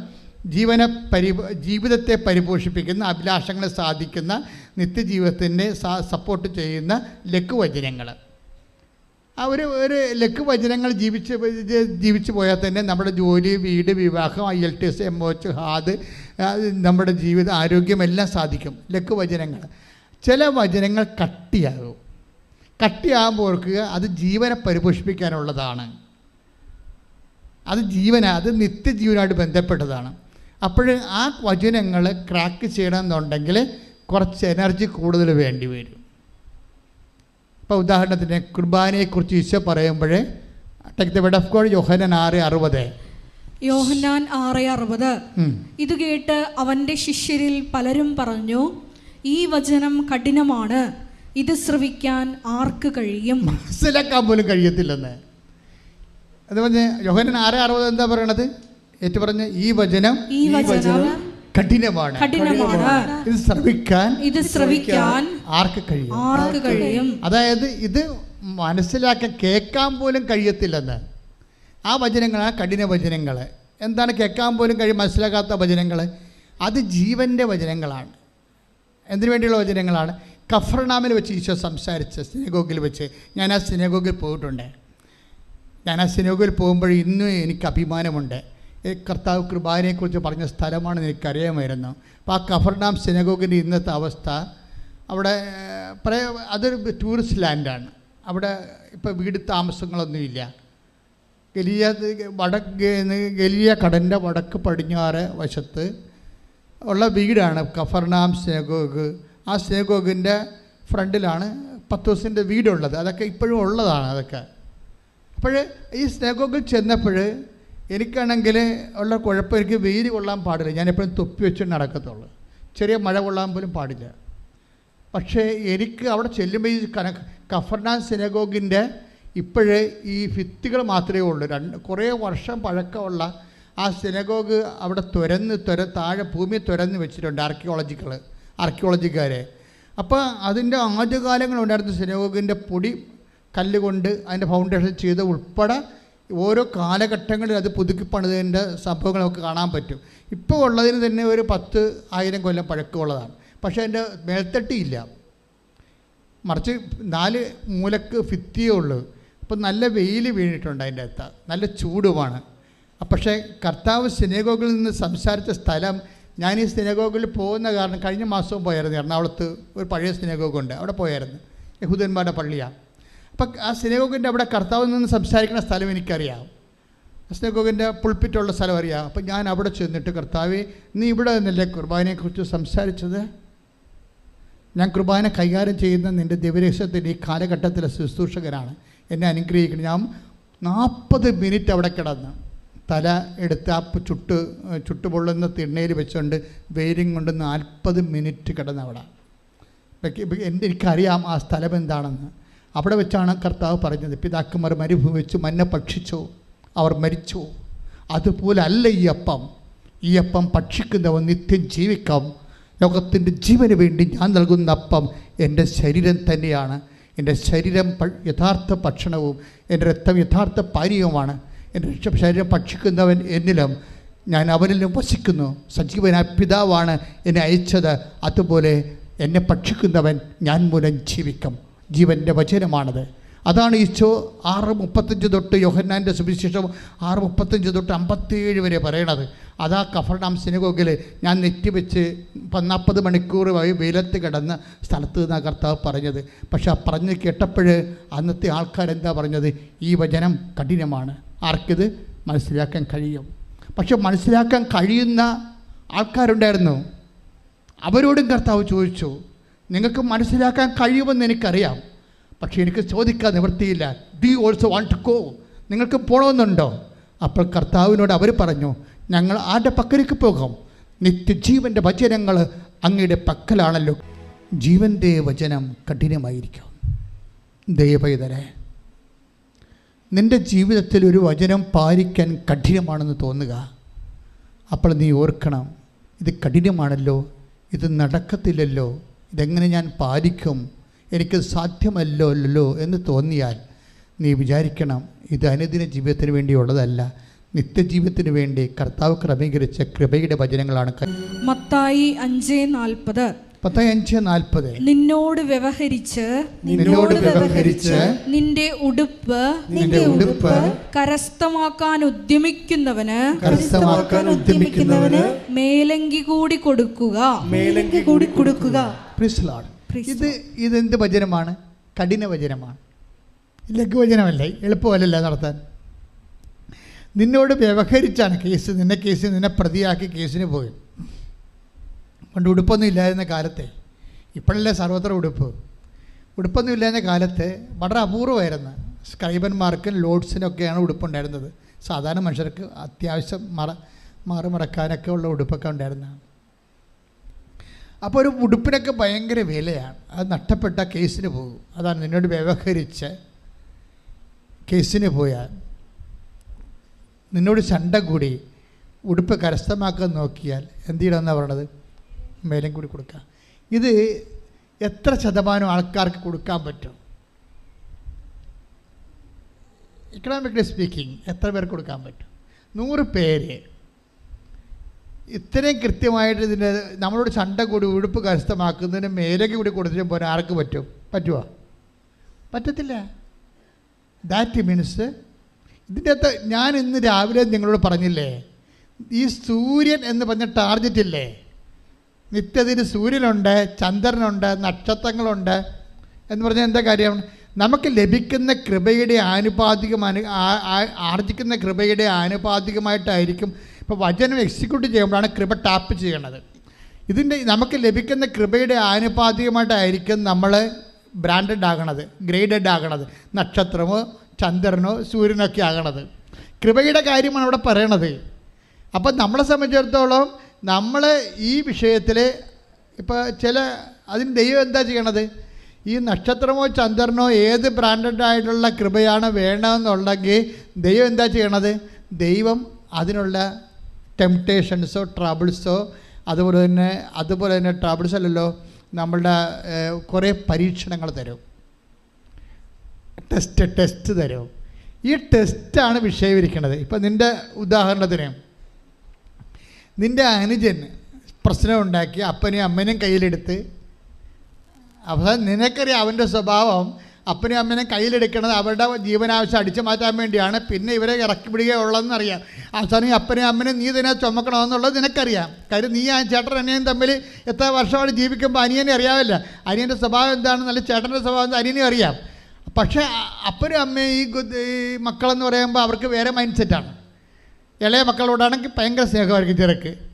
A: ജീവിതത്തെ പരിപോഷിപ്പിക്കുന്ന, അഭിലാഷങ്ങളെ സാധിക്കുന്ന, നിത്യജീവിതത്തിൻ്റെ സപ്പോർട്ട് ചെയ്യുന്ന ലഘുവചനങ്ങൾ. ആ ഒരു ലഘുവചനങ്ങൾ ജീവിച്ച് പോയാൽ തന്നെ നമ്മുടെ ജോലി, വീട്, വിവാഹം, IELTS, MOH, ഹാദ്, നമ്മുടെ ജീവിതം, ആരോഗ്യമെല്ലാം സാധിക്കും ലഘുവചനങ്ങൾ. ചില വചനങ്ങൾ കട്ടിയാകുമ്പോൾ ഓർക്കുക, അത് ജീവനെ പരിപോഷിപ്പിക്കാനുള്ളതാണ്. അത് നിത്യജീവനായിട്ട് ബന്ധപ്പെട്ടതാണ്. അപ്പോൾ ആ വചനങ്ങൾ ക്രാക്ക് ചെയ്യണമെന്നുണ്ടെങ്കിൽ കുറച്ച് എനർജി കൂടുതൽ വേണ്ടി വരും. ഇപ്പോൾ ഉദാഹരണത്തിന് കുർബാനയെക്കുറിച്ച് ഈശോ പറയുമ്പോൾ take the word of God, യോഹന്നാൻ 6:60.
B: യോഹന്നാൻ 6:60. ഇത് കേട്ട് അവൻ്റെ ശിഷ്യരിൽ പലരും പറഞ്ഞു, ഈ വചനം കഠിനമാണ്, ഇത് ശ്രവിക്കാൻ ആർക്ക് കഴിയും?
A: മനസ്സിലാക്കാൻ പോലും കഴിയത്തില്ലെന്ന്. അത് പറഞ്ഞ് യോഹന്നാൻ 6:60 എന്താ പറയണത്? ഏറ്റു പറഞ്ഞ് ഈ വചനം കഠിനമാണ്, ഇത് ശ്രവിക്കാൻ ആർക്ക് കഴിയും? അതായത് ഇത് മനസ്സിലാക്കാൻ, കേൾക്കാൻ പോലും കഴിയത്തില്ലെന്ന്. ആ വചനങ്ങളാണ് കഠിന വചനങ്ങൾ. എന്താണ് കേൾക്കാൻ പോലും മനസ്സിലാക്കാത്ത വചനങ്ങൾ? അത് ജീവൻ്റെ വചനങ്ങളാണ്. എന്തിനു വേണ്ടിയുള്ള വചനങ്ങളാണ്? കഫർനാമിൽ വെച്ച് ഈശോ സംസാരിച്ച് സിനഗോഗിൽ വെച്ച്. ഞാൻ ആ സിനഗോഗിൽ പോയിട്ടുണ്ട്. ഞാൻ ആ സിനഗോഗിൽ പോകുമ്പോൾ ഇന്നും എനിക്ക് അഭിമാനമുണ്ട്. കർത്താവ് കൃപാനെക്കുറിച്ച് പറഞ്ഞ സ്ഥലമാണെന്ന് എനിക്കറിയാമായിരുന്നു. അപ്പോൾ ആ കഫർനാം സിനഗോഗിൻ്റെ ഇന്നത്തെ അവസ്ഥ, അവിടെ അതൊരു ടൂറിസ്റ്റ് ലാൻഡാണ്. അവിടെ ഇപ്പോൾ വീട് താമസങ്ങളൊന്നുമില്ല. ഗലീയ കടലിൻ്റെ വടക്ക് പടിഞ്ഞാറ് വശത്ത് ഉള്ള വീടാണ് കഫർനാം സിനഗോഗ്. ആ സിനഗോഗിൻ്റെ ഫ്രണ്ടിലാണ് പത്തോസിൻ്റെ വീടുള്ളത്. അതൊക്കെ ഇപ്പോഴും ഉള്ളതാണ് അതൊക്കെ. അപ്പോൾ ഈ സിനഗോഗിൽ ചെന്നപ്പോൾ എനിക്കാണെങ്കിൽ ഉള്ള കുഴപ്പം, എനിക്ക് വെയിൽ കൊള്ളാൻ പാടില്ല. ഞാനെപ്പോഴും തൊപ്പി വെച്ചിട്ട് നടക്കത്തുള്ളൂ. ചെറിയ മഴ കൊള്ളാൻ പോലും പാടില്ല. പക്ഷേ എനിക്ക് അവിടെ ചെല്ലുമ്പോൾ ഈ കഫർനാം സിനഗോഗിൻ്റെ ഇപ്പോഴേ ഈ ഭിത്തികൾ മാത്രമേ ഉള്ളൂ. കുറേ വർഷം പഴക്കമുള്ള ആ സിനഗോഗ് അവിടെ താഴെ ഭൂമി തുരന്ന് വെച്ചിട്ടുണ്ട് ആർക്കിയോളജിക്കാരെ. അപ്പോൾ അതിൻ്റെ ആദ്യകാലങ്ങളുണ്ടായിരുന്ന സിനഗോഗിൻ്റെ പൊടി കല്ലുകൊണ്ട് അതിൻ്റെ ഫൗണ്ടേഷൻ ചെയ്ത് ഉൾപ്പെടെ ഓരോ കാലഘട്ടങ്ങളിൽ അത് പുതുക്കി പണിതതിൻ്റെ സംഭവങ്ങൾ നമുക്ക് കാണാൻ പറ്റും. ഇപ്പോൾ ഉള്ളതിന് തന്നെ ഒരു 10,000 കൊല്ലം പഴക്കമുള്ളതാണ്. പക്ഷേ അതിൻ്റെ മേൽത്തട്ടിയില്ല, മറിച്ച് 4 മൂലക്ക് ഭിത്തിയേ ഉള്ളൂ. അപ്പോൾ നല്ല വെയിൽ വീണിട്ടുണ്ട് അതിൻ്റെ അകത്ത്, നല്ല ചൂടുമാണ്. പക്ഷേ കർത്താവ് സിനഗോഗിൽ നിന്ന് സംസാരിച്ച സ്ഥലം, ഞാൻ ഈ സിനഗോഗിൽ പോകുന്ന കാരണം കഴിഞ്ഞ മാസവും പോയായിരുന്നു. എറണാകുളത്ത് ഒരു പഴയ സിനഗോഗുണ്ട്, അവിടെ പോയായിരുന്നു. യഹൂദന്മാരുടെ പള്ളിയാണ്. അപ്പം ആ സിനഗോഗിൻ്റെ അവിടെ കർത്താവിൽ നിന്ന് സംസാരിക്കുന്ന സ്ഥലം എനിക്കറിയാം. സിനഗോഗിൻ്റെ പുൾപ്പിറ്റുള്ള സ്ഥലം അറിയാം. അപ്പം ഞാൻ അവിടെ ചെന്നിട്ട്, കർത്താവേ, നീ ഇവിടെ നിന്നല്ലേ കുർബാനയെക്കുറിച്ച് സംസാരിച്ചത്? ഞാൻ കുർബാന കൈകാര്യം ചെയ്യുന്ന നിൻ്റെ ദിവരഹസ്യത്തിൻ്റെ ഈ കാലഘട്ടത്തിലെ ശുശ്രൂഷകനാണ്, എന്നെ അനുഗ്രഹിക്കണം. ഞാൻ 40 മിനിറ്റ് അവിടെ കിടന്ന് തല എടുത്ത് ആ ചുട്ടുപൊള്ളുന്ന തിണ്ണയിൽ വെച്ചുകൊണ്ട് വെയിലും കൊണ്ട് 40 മിനിറ്റ് കിടന്നവിടെ. എനിക്കറിയാം ആ സ്ഥലം എന്താണെന്ന്. അവിടെ വെച്ചാണ് കർത്താവ് പറഞ്ഞത്, പിതാക്കന്മാർ മരുഭൂമി വെച്ച് മന്ന ഭക്ഷിച്ചു, അവർ മരിച്ചു. അതുപോലെ അല്ല ഈ അപ്പം ഭക്ഷിക്കുന്നവൻ നിത്യം ജീവിക്കാം. ലോകത്തിൻ്റെ ജീവന് വേണ്ടി ഞാൻ നൽകുന്ന അപ്പം എൻ്റെ ശരീരം തന്നെയാണ്. എൻ്റെ ശരീരം യഥാർത്ഥ ഭക്ഷണവും എൻ്റെ രക്തം യഥാർത്ഥ പാനീയവുമാണ്. എൻ്റെ ശരീരം ഭക്ഷിക്കുന്നവൻ എന്നിലും ഞാൻ അവനിലും വസിക്കുന്നു. സജീവനായ പിതാവാണ് എന്നെ അയച്ചത്. അതുപോലെ എന്നെ ഭക്ഷിക്കുന്നവൻ ഞാൻ മൂലം ജീവിക്കും. ജീവൻ്റെ വചനമാണത്. അതാണ് ഈശോ 6:35 തൊട്ട് യോഹന്നാൻ്റെ സുവിശേഷം 6:35 തൊട്ട് 57 വരെ പറയണത്. അതാ കഫർനാം സിനഗോഗിൽ ഞാൻ നെറ്റിവെച്ച് 40 മണിക്കൂർ വെയിലത്ത് കിടന്ന സ്ഥലത്ത് നിന്നാണ് കർത്താവ് പറഞ്ഞത്. പക്ഷെ ആ പറഞ്ഞ് കേട്ടപ്പോൾ അന്നത്തെ ആൾക്കാരെന്താ പറഞ്ഞത്? ഈ വചനം കഠിനമാണ്, ആർക്കിത് മനസ്സിലാക്കാൻ കഴിയും? പക്ഷെ മനസ്സിലാക്കാൻ കഴിയുന്ന ആൾക്കാരുണ്ടായിരുന്നു. അവരോടും കർത്താവ് ചോദിച്ചു, നിങ്ങൾക്ക് മനസ്സിലാക്കാൻ കഴിയുമെന്ന് എനിക്കറിയാം, പക്ഷേ എനിക്ക് ചോദിക്കാൻ നിവൃത്തിയില്ല. Do you also want to go? നിങ്ങൾക്ക് പോകണമെന്നുണ്ടോ? അപ്പോൾ കർത്താവിനോട് അവർ പറഞ്ഞു, ഞങ്ങൾ ആരുടെ പക്കലേക്ക് പോകും? നിത്യജീവൻ്റെ വചനങ്ങൾ അങ്ങയുടെ പക്കലാണല്ലോ. ജീവൻ്റെ വചനം കഠിനമായിരിക്കും. ദയപൈതരെ, നിൻ്റെ ജീവിതത്തിൽ ഒരു വചനം പാലിക്കാൻ കഠിനമാണെന്ന് തോന്നുക. അപ്പോൾ നീ ഓർക്കണം, ഇത് കഠിനമാണല്ലോ, ഇത് നടക്കത്തില്ലല്ലോ, ഇതെങ്ങനെ ഞാൻ പാലിക്കും, എനിക്ക് സാധ്യമല്ലോ എന്ന് തോന്നിയാൽ നീ വിചാരിക്കണം, ഇത് അനുദിന ജീവിതത്തിന് വേണ്ടിയുള്ളതല്ല, നിത്യജീവിതത്തിന് വേണ്ടി കർത്താവ് ക്രമീകരിച്ച കൃപയുടെ വചനങ്ങളാണ്.
B: മത്തായി 5:40 നിന്നോട് വ്യവഹരിച്ച് നിന്റെ ഉടുപ്പ് കരസ്ഥമാക്കാൻ ഉദ്യമിക്കുന്നവന് മേലങ്കി കൂടി കൊടുക്കുക.
A: ഇതെന്ത് വചനമാണ്? കഠിന വചനമാണ്, ലഘുവചനമല്ല, എളുപ്പമല്ലല്ല നടത്താൻ. നിന്നോട് വ്യവഹരിച്ചാണ് നിന്നെ പ്രതിയാക്കി കേസിന് പോയി. പണ്ട് ഉടുപ്പൊന്നും ഇല്ലായിരുന്ന കാലത്തെ, ഇപ്പോഴല്ലേ സർവത്ര ഉടുപ്പൊന്നും ഇല്ലായിരുന്ന കാലത്ത് വളരെ അപൂർവമായിരുന്നു. സ്ക്രൈബന്മാർക്കും ലോഡ്സിനൊക്കെയാണ് ഉടുപ്പുണ്ടായിരുന്നത്. സാധാരണ മനുഷ്യർക്ക് അത്യാവശ്യം മറക്കാനൊക്കെ ഉള്ള ഉടുപ്പൊക്കെ ഉണ്ടായിരുന്നതാണ്. അപ്പോൾ ഒരു ഉടുപ്പിനൊക്കെ ഭയങ്കര വിലയാണ്. അത് നഷ്ടപ്പെട്ട കേസിന് പോകും. അതാണ് നിന്നോട് വ്യവഹരിച്ച് കേസിന് പോയാൽ, നിന്നോട് ചണ്ട കൂടി ഉടുപ്പ് കരസ്ഥമാക്കാൻ നോക്കിയാൽ എന്ത് ചെയ്യണമെന്നാണ് പറയണത്? മേലും കൂടി കൊടുക്കുക. ഇത് എത്ര ശതമാനം ആൾക്കാർക്ക് കൊടുക്കാൻ പറ്റും? ഇക്കണോമിക്കലി സ്പീക്കിംഗ് എത്ര പേർക്ക് കൊടുക്കാൻ പറ്റും? 100 പേര് ഇത്രയും കൃത്യമായിട്ട് ഇതിൻ്റെ നമ്മളോട് ചണ്ട കൂടി ഉടുപ്പ് കരസ്ഥമാക്കുന്നതിന് മേലേക്ക് കൂടി കൊടുത്തിട്ട് പോരാൻ ആർക്ക് പറ്റുമോ? പറ്റത്തില്ല. ദാറ്റ് മീൻസ് ഇതിൻ്റെ അകത്ത് ഞാൻ ഇന്ന് രാവിലെ നിങ്ങളോട് പറഞ്ഞില്ലേ, ഈ സൂര്യൻ എന്ന് പറഞ്ഞ ടാർഗറ്റ് ഇല്ലേ, നിത്യത്തിന് സൂര്യനുണ്ട്, ചന്ദ്രനുണ്ട്, നക്ഷത്രങ്ങളുണ്ട് എന്ന് പറഞ്ഞാൽ എന്താ കാര്യം? നമുക്ക് ലഭിക്കുന്ന കൃപയുടെ ആർജിക്കുന്ന കൃപയുടെ ആനുപാതികമായിട്ടായിരിക്കും. ഇപ്പോൾ വചനം എക്സിക്യൂട്ട് ചെയ്യുമ്പോഴാണ് കൃപ ടാപ്പ് ചെയ്യണത്. ഇതിൻ്റെ നമുക്ക് ലഭിക്കുന്ന കൃപയുടെ ആനുപാതികമായിട്ടായിരിക്കും നമ്മൾ ബ്രാൻഡഡ് ആകണത്, ഗ്രേഡഡ് ആകണത്, നക്ഷത്രമോ ചന്ദ്രനോ സൂര്യനൊക്കെ ആകണത്. കൃപയുടെ കാര്യമാണ് അവിടെ പറയണത്. അപ്പം നമ്മളെ സംബന്ധിച്ചിടത്തോളം നമ്മൾ ഈ വിഷയത്തിൽ ഇപ്പോൾ അതിന് ദൈവം എന്താ ചെയ്യണത്? ഈ നക്ഷത്രമോ ചന്ദ്രനോ ഏത് ബ്രാൻഡഡ് ആയിട്ടുള്ള കൃപയാണ് വേണമെന്നുണ്ടെങ്കിൽ ദൈവം എന്താ ചെയ്യണത്? ദൈവം അതിനുള്ള ടെംപ്റ്റേഷൻസോ ട്രബിൾസോ അതുപോലെ തന്നെ ട്രബിൾസ് അല്ലല്ലോ, നമ്മളുടെ കുറേ പരീക്ഷണങ്ങൾ തരും, ടെസ്റ്റ് തരും. ഈ ടെസ്റ്റാണ് വിഷയീകരിക്കുന്നത്. ഇപ്പം നിൻ്റെ ഉദാഹരണത്തിന് നിൻ്റെ അനുജൻ പ്രശ്നം ഉണ്ടാക്കി അപ്പനെയും അമ്മനെയും കയ്യിലെടുത്ത്, അവസാനം നിനക്കറിയാം അവൻ്റെ സ്വഭാവം, അപ്പനെയും അമ്മനെയും കയ്യിലെടുക്കണത് അവരുടെ ജീവനാവശ്യം അടിച്ചു മാറ്റാൻ വേണ്ടിയാണ്. പിന്നെ ഇവരെ ഇറക്കി വിടുകയുള്ളതെന്നറിയാം. അവസാനം ഈ അപ്പനെയും അമ്മനെയും നീ തന്നെ ചുമക്കണമെന്നുള്ളത് നിനക്കറിയാം. കാര്യം നീ ആ ചേട്ടൻ അനിയനും തമ്മിൽ എത്ര വർഷമായിട്ട് ജീവിക്കുമ്പോൾ അനിയനെ അറിയാമല്ല. അനിയൻ്റെ സ്വഭാവം എന്താണെന്ന്, നല്ല ചേട്ടൻ്റെ സ്വഭാവം എന്താ അനിയനും അറിയാം. പക്ഷേ അപ്പനും അമ്മയും ഈ മക്കളെന്ന് പറയുമ്പോൾ അവർക്ക് വേറെ മൈൻഡ് സെറ്റാണ്. ഇളയ മക്കളോടാണെങ്കിൽ ഭയങ്കര സ്നേഹമായിരിക്കും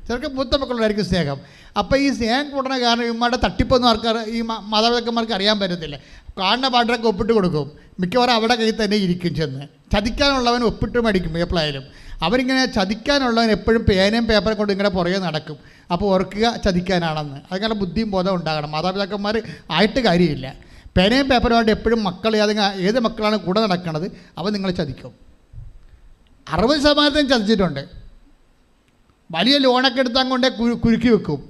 A: ചെറുക്ക് മൂത്ത മക്കളോടായിരിക്കും സ്നേഹം. അപ്പോൾ ഈ സ്നേഹം കൂടണ കാരണം ഇവന്മാരുടെ തട്ടിപ്പൊന്നും ഈ മാതാപിതാക്കന്മാർക്ക് അറിയാൻ പറ്റത്തില്ല. കാണുന്ന പാട്ടൊക്കെ ഒപ്പിട്ട് കൊടുക്കും. മിക്കവാറും അവിടെ കയ്യിൽ തന്നെ ഇരിക്കും. ചെന്ന് ചതിക്കാനുള്ളവൻ ഒപ്പിട്ട് മേടിക്കും എപ്പോഴായാലും. അവരിങ്ങനെ ചതിക്കാനുള്ളവൻ എപ്പോഴും പേനയും പേപ്പറും കൊണ്ട് ഇങ്ങനെ പുറകെ നടക്കും. അപ്പോൾ ഓർക്കുക ചതിക്കാനാണെന്ന്. അങ്ങനെ ബുദ്ധിയും ബോധം ഉണ്ടാകണം. മാതാപിതാക്കന്മാർ ആയിട്ട് കാര്യമില്ല. പേനയും പേപ്പറുമായിട്ട് എപ്പോഴും മക്കളെ ഏത് മക്കളാണ് കൂടെ നടക്കുന്നത് അവൻ നിങ്ങളെ ചതിക്കും. 60% ചതിച്ചിട്ടുണ്ട്. വലിയ ലോണൊക്കെ എടുത്താൽ കൊണ്ടേ കുരുക്കി വെക്കും.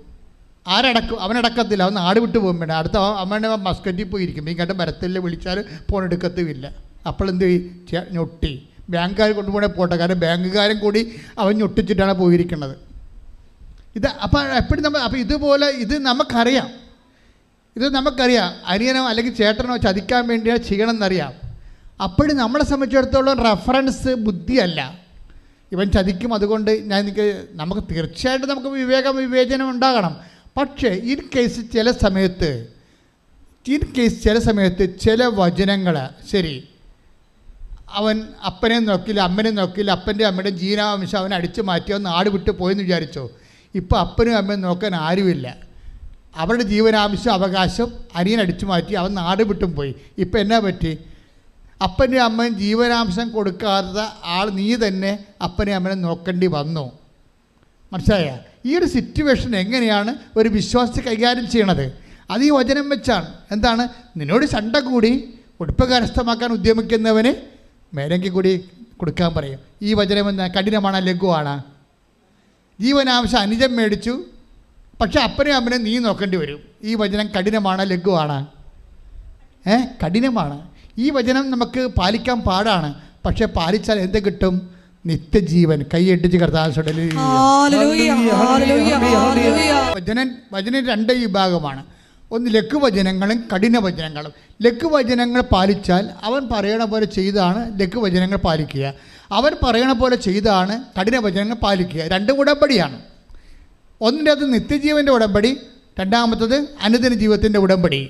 A: ആരടക്കും? അവനടക്കത്തില്ല. അവൻ നാട് വിട്ട് പോകും. വേണ്ട അടുത്ത അമ്മേൻ്റെ മസ്കറ്റിൽ പോയിരിക്കും. ഈ കണ്ട് മരത്തിൽ വിളിച്ചാൽ ഫോൺ എടുക്കത്തുമില്ല. അപ്പോഴെന്ത് ഞൊട്ടി ബാങ്കുകാർ കൊണ്ടുപോകണേ പോട്ടെ, കാരണം ബാങ്കുകാരൻ കൂടി അവൻ ഞൊട്ടിച്ചിട്ടാണ് പോയിരിക്കുന്നത്. ഇത് അപ്പോൾ എപ്പോഴും അപ്പോൾ ഇതുപോലെ ഇത് നമുക്കറിയാം. അനിയനോ അല്ലെങ്കിൽ ചേട്ടനോ ചതിക്കാൻ വേണ്ടിയാണ് ചെയ്യണമെന്നറിയാം. അപ്പോഴും നമ്മളെ സംബന്ധിച്ചിടത്തോളം റെഫറൻസ് ബുദ്ധിയല്ല. ഇവൻ ചതിക്കും, അതുകൊണ്ട് നമുക്ക് തീർച്ചയായിട്ടും നമുക്ക് വിവേചനം ഉണ്ടാകണം. പക്ഷേ ഈ കേസ് ചില സമയത്ത് ചില വചനങ്ങൾ ശരി, അവൻ അപ്പനെ നോക്കില്ല, അമ്മനെ നോക്കില്ല, അപ്പൻ്റെ അമ്മയുടെ ജീവനാംശം അവൻ അടിച്ചു മാറ്റി അവൻ നാട് വിട്ട് പോയെന്ന് വിചാരിച്ചോ. ഇപ്പോൾ അപ്പനും അമ്മയും നോക്കാൻ ആരുമില്ല. അവരുടെ ജീവനാംശം അവകാശം അനിയൻ അടിച്ചു മാറ്റി അവൻ നാട് വിട്ടും പോയി. ഇപ്പം എന്നാ പറ്റി? അപ്പൻ്റെ അമ്മയും ജീവനാംശം കൊടുക്കാത്ത ആൾ നീ തന്നെ അപ്പനെ അമ്മനെ നോക്കേണ്ടി വന്നു. മനസ്സിലായ? ഈ ഒരു സിറ്റുവേഷൻ എങ്ങനെയാണ് ഒരു വിശ്വാസി കൈകാര്യം ചെയ്യണത്? അത് ഈ വചനം വെച്ചാണ്. എന്താണ്? നിന്നോട് ചണ്ട കൂടി ഉടുപ്പ് കരസ്ഥമാക്കാൻ ഉദ്യമിക്കുന്നവന് മേലെങ്കിൽ കൂടി കൊടുക്കാൻ പറയും. ഈ വചനം എന്താ? കഠിനമാണ്, ലഘുവാണ്? ജീവനാംശം അനുജം മേടിച്ചു, പക്ഷെ അപ്പനെയും അമ്മനെ നീ നോക്കേണ്ടി വരും. ഈ വചനം കഠിനമാണ്, ലഘുവാണ്? കഠിനമാണ്. ഈ വചനം നമുക്ക് പാലിക്കാൻ പാടാണ്. പക്ഷെ പാലിച്ചാൽ എന്ത് കിട്ടും? നിത്യജീവൻ. കൈയെട്ടിച്ച് കർത്താവിന്റെ വചനം 2 വിഭാഗമാണ്. ഒന്ന് ലഘുവചനങ്ങളും കഠിനവചനങ്ങളും. ലഘുവചനങ്ങൾ പാലിച്ചാൽ അവൻ പറയണ പോലെ ചെയ്താണ് ലഘുവചനങ്ങൾ പാലിക്കുക. അവൻ പറയണ പോലെ ചെയ്താണ് കഠിനവചനങ്ങൾ പാലിക്കുക. 2 ഉടമ്പടിയാണ്. ഒന്നിൻ്റെ അത് നിത്യജീവൻ്റെ ഉടമ്പടി, രണ്ടാമത്തത് അനുദിന ജീവിതത്തിൻ്റെ ഉടമ്പടി.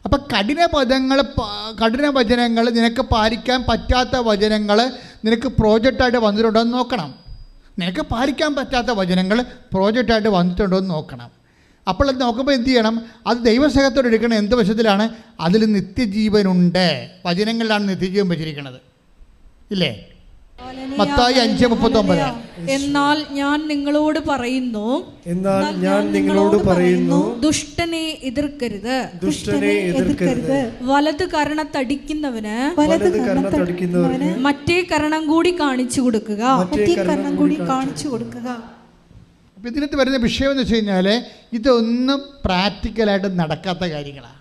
A: അപ്പം കഠിനവചനങ്ങൾ നിനക്ക് പാലിക്കാൻ പറ്റാത്ത വചനങ്ങൾ നിനക്ക് പ്രോജക്റ്റായിട്ട് വന്നിട്ടുണ്ടോ എന്ന് നോക്കണം. നിനക്ക് പാലിക്കാൻ പറ്റാത്ത വചനങ്ങൾ പ്രോജക്റ്റായിട്ട് വന്നിട്ടുണ്ടോ എന്ന് നോക്കണം. അപ്പോൾ അത് നോക്കുമ്പോൾ എന്ത് ചെയ്യണം? അത് ദൈവസ്നേഹത്തോടെ എടുക്കണം. എന്ത് വശത്തിലാണ്? അതിൽ നിത്യജീവനുണ്ട്. വചനങ്ങളിലാണ് നിത്യജീവൻ വെച്ചിരിക്കുന്നത്. ഇല്ലേ? മത്തായി 5:39.
B: എന്നാൽ ഞാൻ നിങ്ങളോട് പറയുന്നു, ദുഷ്ടനെ എതിർക്കരുത്, വലത് കരണത്തടിക്കുന്നവന് മറ്റേ കരണം കൂടി കാണിച്ചു കൊടുക്കുക.
A: അപ്പം ഇതിനകത്ത് വരുന്ന വിഷയം എന്ന് വെച്ച് കഴിഞ്ഞാൽ ഇതൊന്നും പ്രാക്ടിക്കലായിട്ട് നടക്കാത്ത കാര്യങ്ങളാണ്.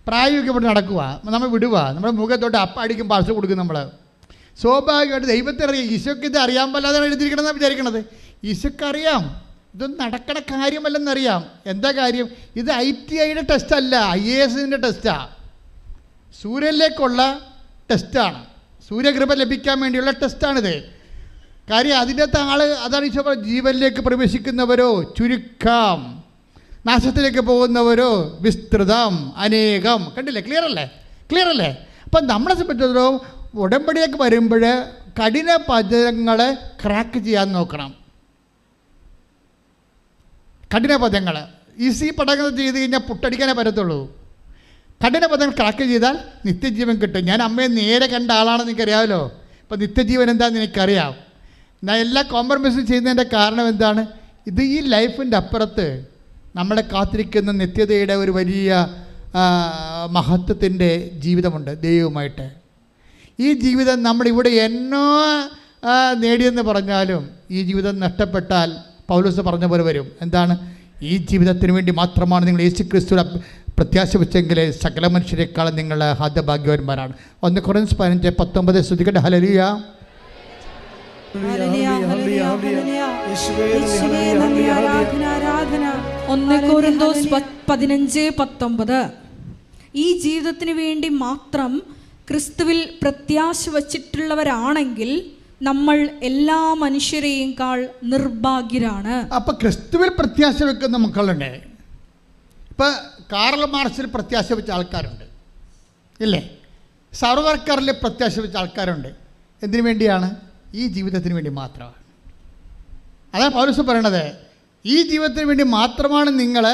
A: പ്രായോഗികമായിട്ട് നടക്കുക. നമ്മൾ വിടുക, നമ്മുടെ മുഖത്തോട്ട് അടിക്കും പാഴ്സൽ കൊടുക്കും. നമ്മൾ സ്വാഭാവികമായിട്ട് ദൈവത്തെ അറിയാം. ഈശോയ്ക്ക് ഇത് അറിയാൻ പാടില്ലാതാണ് എഴുതിയിരിക്കണമെന്നാണ് വിചാരിക്കണത്. ഈശോയ്ക്ക് അറിയാം ഇതൊന്നും നടക്കണ കാര്യമല്ലെന്നറിയാം. എന്താ കാര്യം? ഇത് ITIയുടെ ടെസ്റ്റ് അല്ല, IASന്റെ ടെസ്റ്റാണ്. സൂര്യനിലേക്കുള്ള ടെസ്റ്റാണ്. സൂര്യകൃപ ലഭിക്കാൻ വേണ്ടിയുള്ള ടെസ്റ്റാണിത്. കാര്യം അതിൻ്റെ അകത്ത് അതാണ് ഈശോ ജീവനിലേക്ക് പ്രവേശിക്കുന്നവരോ ചുരുക്കം, നാശത്തിലേക്ക് പോകുന്നവരോ വിസ്തൃതം, അനേകം. കണ്ടില്ലേ? ക്ലിയർ അല്ലേ? അപ്പം നമ്മളെ സംബന്ധിച്ചിടത്തോളം ഉടമ്പടിയൊക്കെ വരുമ്പോൾ കഠിന പദങ്ങളെ ക്രാക്ക് ചെയ്യാൻ നോക്കണം. കഠിന പദങ്ങൾ ഈസി പദങ്ങൾ ചെയ്ത് കഴിഞ്ഞാൽ പുട്ടടിക്കാനേ പറ്റത്തുള്ളൂ. കഠിന പദങ്ങൾ ക്രാക്ക് ചെയ്താൽ നിത്യജീവൻ കിട്ടും. ഞാൻ അമ്മയെ നേരെ കണ്ട ആളാണെന്ന് എനിക്കറിയാമല്ലോ. ഇപ്പം നിത്യജീവൻ എന്താണെന്ന് എനിക്കറിയാം. ഞാൻ എല്ലാ കോംപ്രമൈസും ചെയ്യുന്നതിൻ്റെ കാരണം എന്താണ്? ഇത് ഈ ലൈഫിൻ്റെ അപ്പുറത്ത് നമ്മളെ കാത്തിരിക്കുന്ന നിത്യതയുടെ ഒരു വലിയ മഹത്വത്തിൻ്റെ ജീവിതമുണ്ട് ദൈവവുമായിട്ട്. ഈ ജീവിതം നമ്മളിവിടെ എന്നോ നേടിയെന്ന് പറഞ്ഞാലും ഈ ജീവിതം നഷ്ടപ്പെട്ടാൽ പൗലോസ് പറഞ്ഞ പോലെ വരും. എന്താണ്? ഈ ജീവിതത്തിന് വേണ്ടി മാത്രമാണ് നിങ്ങൾ യേശുക്രിസ്തുവിനെ പ്രത്യാശ വെച്ചെങ്കിൽ സകല മനുഷ്യരെക്കാളും നിങ്ങൾ ഹതഭാഗ്യവാന്മാരാണ്. 1 കൊരിന്ത്യർ 15:19 ശ്രദ്ധിക്കട്ടെ. ഹല്ലേലൂയ.
B: 1 കൊരിന്ത്യർ 15:19 ഈ ജീവിതത്തിന് വേണ്ടി മാത്രം ക്രിസ്തുവിൽ പ്രത്യാശ വച്ചിട്ടുള്ളവരാണെങ്കിൽ നമ്മൾ എല്ലാ മനുഷ്യരെയും നിർഭാഗ്യരാണ്.
A: അപ്പൊ ക്രിസ്തുവിൽ പ്രത്യാശ വെക്കുന്ന മക്കളുണ്ട്. ഇപ്പൊ കാർൽ മാർക്സിൽ പ്രത്യാശ വെച്ച ആൾക്കാരുണ്ട്, ഇല്ലേ? സർവർക്കാരിൽ പ്രത്യാശ വെച്ച ആൾക്കാരുണ്ട്. എന്തിനു വേണ്ടിയാണ്? ഈ ജീവിതത്തിന് വേണ്ടി മാത്രമാണ്. അതാണ് പൗലോസ് പറയണത്. ഈ ജീവിതത്തിന് വേണ്ടി മാത്രമാണ് നിങ്ങൾ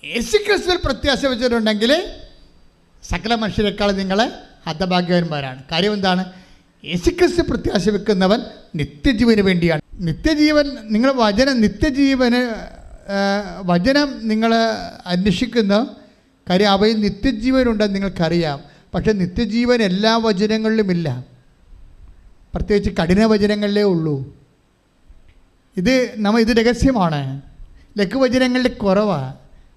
A: യേശുക്രിസ്തുവിൽ പ്രത്യാശ വെച്ചിട്ടുണ്ടെങ്കിൽ സകല മനുഷ്യരെക്കാളും നിങ്ങൾ ഹതഭാഗ്യവാന്മാരാണ്. കാര്യം എന്താണ്? യേശുക്രിസ്തു പ്രത്യാശ വെക്കുന്നവൻ നിത്യജീവന് വേണ്ടിയാണ്. നിത്യജീവൻ, നിങ്ങൾ നിത്യജീവന് വചനം നിങ്ങൾ അന്വേഷിക്കുന്ന കാര്യം, അവയിൽ നിത്യജീവനുണ്ടെന്ന് നിങ്ങൾക്കറിയാം. പക്ഷേ നിത്യജീവൻ എല്ലാ വചനങ്ങളിലുമില്ല, പ്രത്യേകിച്ച് കഠിന വചനങ്ങളിലേ ഉള്ളൂ. ഇത് രഹസ്യമാണ്. ലഘുവചനങ്ങളുടെ കുറവാണ്.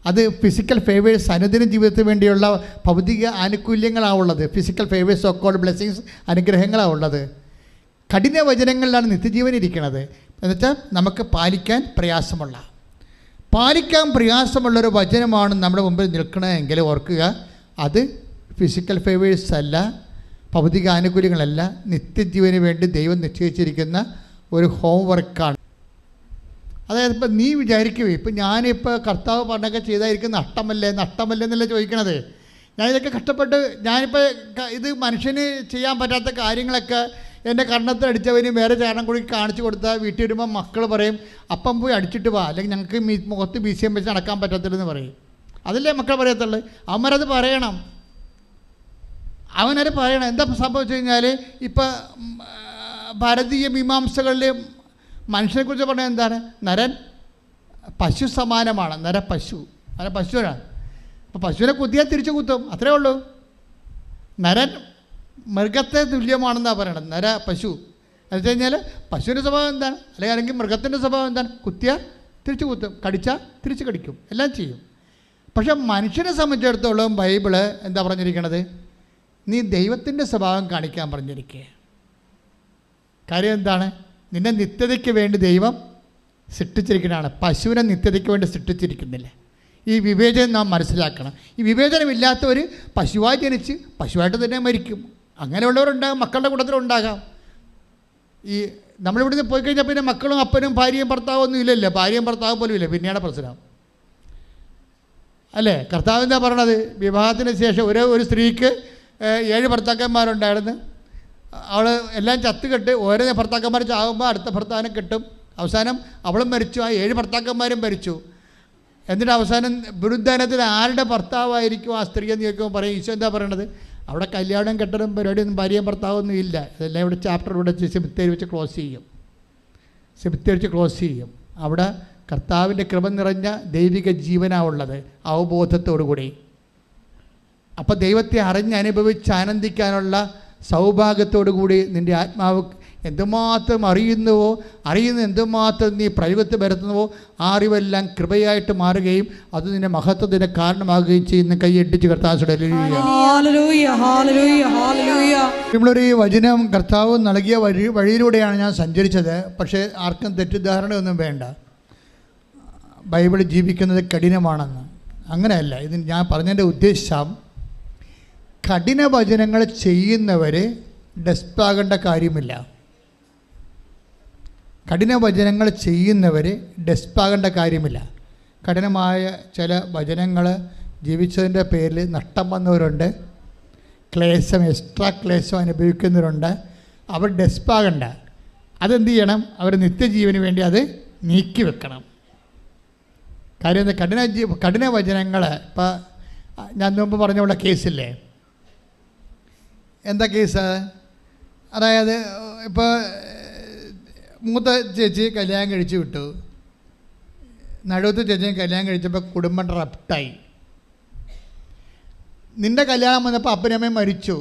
A: അത് ഫിസിക്കൽ ഫേവേഴ്സ്, അനുദിന ജീവിതത്തിന് വേണ്ടിയുള്ള ഭൗതിക ആനുകൂല്യങ്ങളാണുള്ളത്. ഫിസിക്കൽ ഫേവേഴ്സ്, സോക്കോൾഡ് ബ്ലെസ്സിങ്സ്, അനുഗ്രഹങ്ങളാണ്. കഠിന വചനങ്ങളിലാണ് നിത്യജീവൻ ഇരിക്കുന്നത്. എന്നുവെച്ചാൽ നമുക്ക് പാലിക്കാൻ പ്രയാസമുള്ളൊരു വചനമാണ് നമ്മുടെ മുമ്പിൽ നിൽക്കണമെങ്കിൽ ഓർക്കുക, അത് ഫിസിക്കൽ ഫേവേഴ്സ് അല്ല, ഭൗതിക ആനുകൂല്യങ്ങളല്ല, നിത്യജീവന് വേണ്ടി ദൈവം നിശ്ചയിച്ചിരിക്കുന്ന ഒരു ഹോംവർക്കാണ്. അതായത് ഇപ്പം നീ വിചാരിക്കുവേ, ഇപ്പം ഞാനിപ്പോൾ കർത്താവ് പറഞ്ഞൊക്കെ ചെയ്തായിരിക്കും നഷ്ടമല്ലേ എന്നല്ല ചോദിക്കണത്. ഞാനിതൊക്കെ കഷ്ടപ്പെട്ട് ഞാനിപ്പോൾ ഇത് മനുഷ്യന് ചെയ്യാൻ പറ്റാത്ത കാര്യങ്ങളൊക്കെ എൻ്റെ കണ്ണത്തടിച്ചവന് വേറെ ചാണം കൂടി കാണിച്ചു കൊടുത്താൽ വീട്ടിൽ വരുമ്പോൾ മക്കൾ പറയും, അപ്പം പോയി അടിച്ചിട്ട് വാ, അല്ലെങ്കിൽ ഞങ്ങൾക്ക് മുഖത്ത് BCM വെച്ച് നടക്കാൻ പറ്റത്തില്ലെന്ന് പറയും. അതല്ലേ മക്കൾ പറയത്തുള്ളൂ. അവന്മാരത് പറയണം. എന്താ സംഭവിച്ചു കഴിഞ്ഞാൽ, ഇപ്പം ഭാരതീയ മീമാംസകളിൽ മനുഷ്യനെക്കുറിച്ച് പറഞ്ഞാൽ എന്താണ്? നരൻ പശു സമാനമാണ്. പശുവാണ്. അപ്പോൾ പശുവിനെ കുത്തിയാൽ തിരിച്ചു കുത്തും, അത്രേ ഉള്ളൂ. നരൻ മൃഗത്തെ തുല്യമാണെന്നാണ് പറയണത്. പശു എന്ന് വെച്ച് കഴിഞ്ഞാൽ പശുവിൻ്റെ സ്വഭാവം എന്താണ്, അല്ലെങ്കിൽ മൃഗത്തിൻ്റെ സ്വഭാവം എന്താണ്? കുത്തിയാൽ തിരിച്ചു കുത്തും, കടിച്ചാൽ തിരിച്ച് കടിക്കും, എല്ലാം ചെയ്യും. പക്ഷെ മനുഷ്യനെ സംബന്ധിച്ചിടത്തോളം ബൈബിള് എന്താ പറഞ്ഞിരിക്കണത്? നീ ദൈവത്തിൻ്റെ സ്വഭാവം കാണിക്കാൻ പറഞ്ഞിരിക്കുക. കാര്യം എന്താണ്? നിന്നെ നിത്യതയ്ക്ക് വേണ്ടി ദൈവം സൃഷ്ടിച്ചിരിക്കുന്നതാണ്. പശുവിനെ നിത്യതയ്ക്ക് വേണ്ടി സൃഷ്ടിച്ചിരിക്കുന്നില്ല. ഈ വിവേചനം നാം മനസ്സിലാക്കണം. ഈ വിവേചനമില്ലാത്തവർ പശുവായി ജനിച്ച് പശുവായിട്ട് തന്നെ മരിക്കും. അങ്ങനെയുള്ളവരുണ്ടാകും, മക്കളുടെ കൂട്ടത്തിലുണ്ടാകാം. ഈ നമ്മളിവിടുന്ന് പോയി കഴിഞ്ഞാൽ പിന്നെ മക്കളും അപ്പനും ഭാര്യയും ഭർത്താവും ഒന്നും ഇല്ലല്ലോ. ഭാര്യയും ഭർത്താവും പോലും ഇല്ല, പിന്നെയാണ് പ്രശ്നം അല്ലേ? കർത്താവ് എന്താ പറയണത്? വിവാഹത്തിന് ശേഷം ഒരു സ്ത്രീക്ക് 7 ഭർത്താക്കന്മാരുണ്ടായിരുന്നു. അവൾ എല്ലാം ചത്തുകെട്ട് ഓരോ ഭർത്താക്കന്മാർ ചാകുമ്പോൾ അടുത്ത ഭർത്താവിനെ കിട്ടും. അവസാനം അവളും മരിച്ചു, ആ 7 ഭർത്താക്കന്മാരും മരിച്ചു. എന്നിട്ട് അവസാനം ബുരുദ്ധാനത്തിൽ ആരുടെ ഭർത്താവായിരിക്കും ആ സ്ത്രീ എന്ന് ചോദിക്കുമ്പോൾ പറയും, ഈശോ എന്താ പറയണത്? അവിടെ കല്യാണം കെട്ടലും പരിപാടിയൊന്നും ഭാര്യയും ഭർത്താവൊന്നും ഇല്ല. അതെല്ലാം ഇവിടെ ചാപ്റ്റർ ഇവിടെ സെമിത്തേരി വെച്ച് ക്ലോസ് ചെയ്യും. അവിടെ കർത്താവിൻ്റെ കൃപ നിറഞ്ഞ ദൈവിക ജീവനാണുള്ളത്, അവബോധത്തോടു കൂടി. അപ്പോൾ ദൈവത്തെ അറിഞ്ഞനുഭവിച്ച് ആനന്ദിക്കാനുള്ള സൗഭാഗ്യത്തോടു കൂടി നിൻ്റെ ആത്മാവ് എന്തുമാത്രം അറിയുന്ന എന്തുമാത്രം നീ പ്രയോഗത്തിൽ വരുത്തുന്നുവോ ആ അറിവെല്ലാം കൃപയായിട്ട് മാറുകയും അത് നിന്റെ മഹത്വത്തിന് കാരണമാകുകയും ചെയ്യുന്ന കൈയടിച്ച് കർത്താവ്. നമ്മളൊരു വചനം കർത്താവ് നൽകിയ വഴിയിലൂടെയാണ് ഞാൻ സഞ്ചരിച്ചത്. പക്ഷേ ആർക്കും തെറ്റിദ്ധാരണയൊന്നും വേണ്ട, ബൈബിൾ ജീവിക്കുന്നത് കഠിനമാണെന്ന്. അങ്ങനെയല്ല. ഇത് ഞാൻ പറഞ്ഞതിൻ്റെ ഉദ്ദേശം, കഠിന വചനങ്ങൾ ചെയ്യുന്നവർ ഡെസ്പാകേണ്ട കാര്യമില്ല. കഠിനമായ ചില വചനങ്ങൾ ജീവിച്ചതിൻ്റെ പേരിൽ നഷ്ടം വന്നവരുണ്ട്, എക്സ്ട്രാ ക്ലേശം അനുഭവിക്കുന്നവരുണ്ട്. അവർ ഡെസ്പാകണ്ട. അതെന്ത് ചെയ്യണം? അവർ നിത്യജീവന് വേണ്ടി അത് നീക്കി വെക്കണം. കാര്യം എന്താ? കഠിന വചനങ്ങൾ, ഇപ്പം ഞാൻ മുമ്പ് പറഞ്ഞുള്ള കേസില്ലേ, എന്താ കേസ്? അതായത് ഇപ്പോൾ മൂത്ത ചേച്ചി കല്യാണം കഴിച്ച് വിട്ടു, നടുവത്തെ ചേച്ചിയും കല്യാണം കഴിച്ചപ്പോൾ കുടുംബം റപ്റ്റായി. നിൻ്റെ കല്യാണം വന്നപ്പോൾ അപ്പനമ്മയും മരിച്ചു.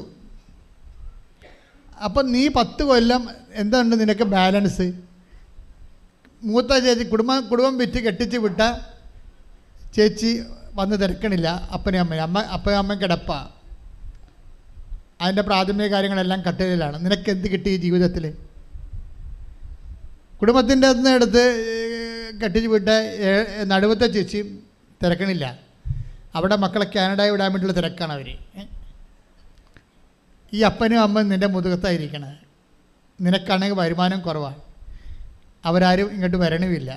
A: അപ്പം നീ 10 കൊല്ലം എന്തുണ്ട് നിനക്ക് ബാലൻസ്? മൂത്ത ചേച്ചി കുടുംബം വിറ്റ് കെട്ടിച്ച് വിട്ട ചേച്ചി വന്ന് തിരക്കണില്ല അപ്പനും അമ്മയും കിടപ്പ. അതിൻ്റെ പ്രാഥമിക കാര്യങ്ങളെല്ലാം കട്ടയിലാണ്. നിനക്ക് എന്ത് കിട്ടി ഈ ജീവിതത്തിൽ? കുടുംബത്തിൻ്റെ അടുത്ത് കെട്ടിച്ച് വിട്ട നടുവത്തെ ചേച്ചി തിരക്കണില്ല. അവിടെ മക്കളെ കാനഡയിൽ വിടാൻ വേണ്ടിയുള്ള തിരക്കാണ് അവർ. ഈ അപ്പനും അമ്മയും നിൻ്റെ മുതുകത്തായിരിക്കണത്. നിനക്കാണെങ്കിൽ വരുമാനം കുറവാണ്, അവരാരും ഇങ്ങോട്ട് വരണമില്ല.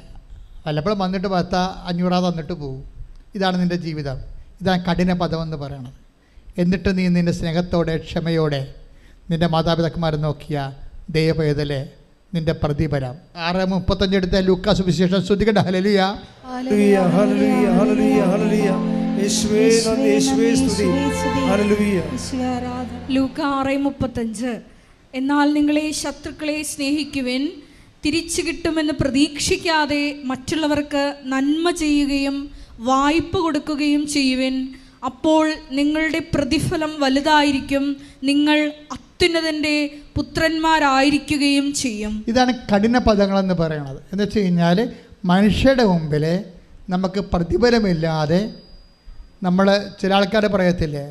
A: വല്ലപ്പോഴും വന്നിട്ട് 500 തന്നിട്ട് പോകും. ഇതാണ് നിൻ്റെ ജീവിതം. ഇതാണ് കഠിന പദമെന്ന് പറയണത്. എന്നിട്ട് നീ നിൻ്റെ സ്നേഹത്തോടെ ക്ഷമയോടെ നിൻ്റെ മാതാപിതാക്കന്മാരെ നോക്കിയ ദൈവപേതലെ നിൻ്റെ പ്രതിഫലം. 6:35 എടുത്ത ലൂക്കാ സുവിശേഷം ശ്രദ്ധിക്കട്ടെ. ഹല്ലേലൂയ,
C: ഹല്ലേലൂയ, ഹല്ലേലൂയ, ഹല്ലേലൂയ, ഹല്ലേലൂയ. യേശുവേ നന്ദി, യേശുവേ സ്തുതി. ഹല്ലേലൂയ.
B: ലൂക്കാ 6:35 എന്നാൽ നിങ്ങളെ ശത്രുക്കളെ സ്നേഹിക്കുവിൻ, തിരിച്ചു കിട്ടുമെന്ന് പ്രതീക്ഷിക്കാതെ മറ്റുള്ളവർക്ക് നന്മ ചെയ്യുകയും വായ്പ കൊടുക്കുകയും ചെയ്യുവിൻ. അപ്പോൾ നിങ്ങളുടെ പ്രതിഫലം വലുതായിരിക്കും, നിങ്ങൾ അത്യുന്നതൻ്റെ പുത്രന്മാരായിരിക്കുകയും ചെയ്യും.
A: ഇതാണ് കഠിന പദങ്ങളെന്ന് പറയുന്നത്. എന്ന് വെച്ച് കഴിഞ്ഞാൽ മനുഷ്യരുടെ മുമ്പിൽ നമുക്ക് പ്രതിഫലമില്ലാതെ നമ്മൾ ചില ആൾക്കാർ പറയത്തില്ലേ,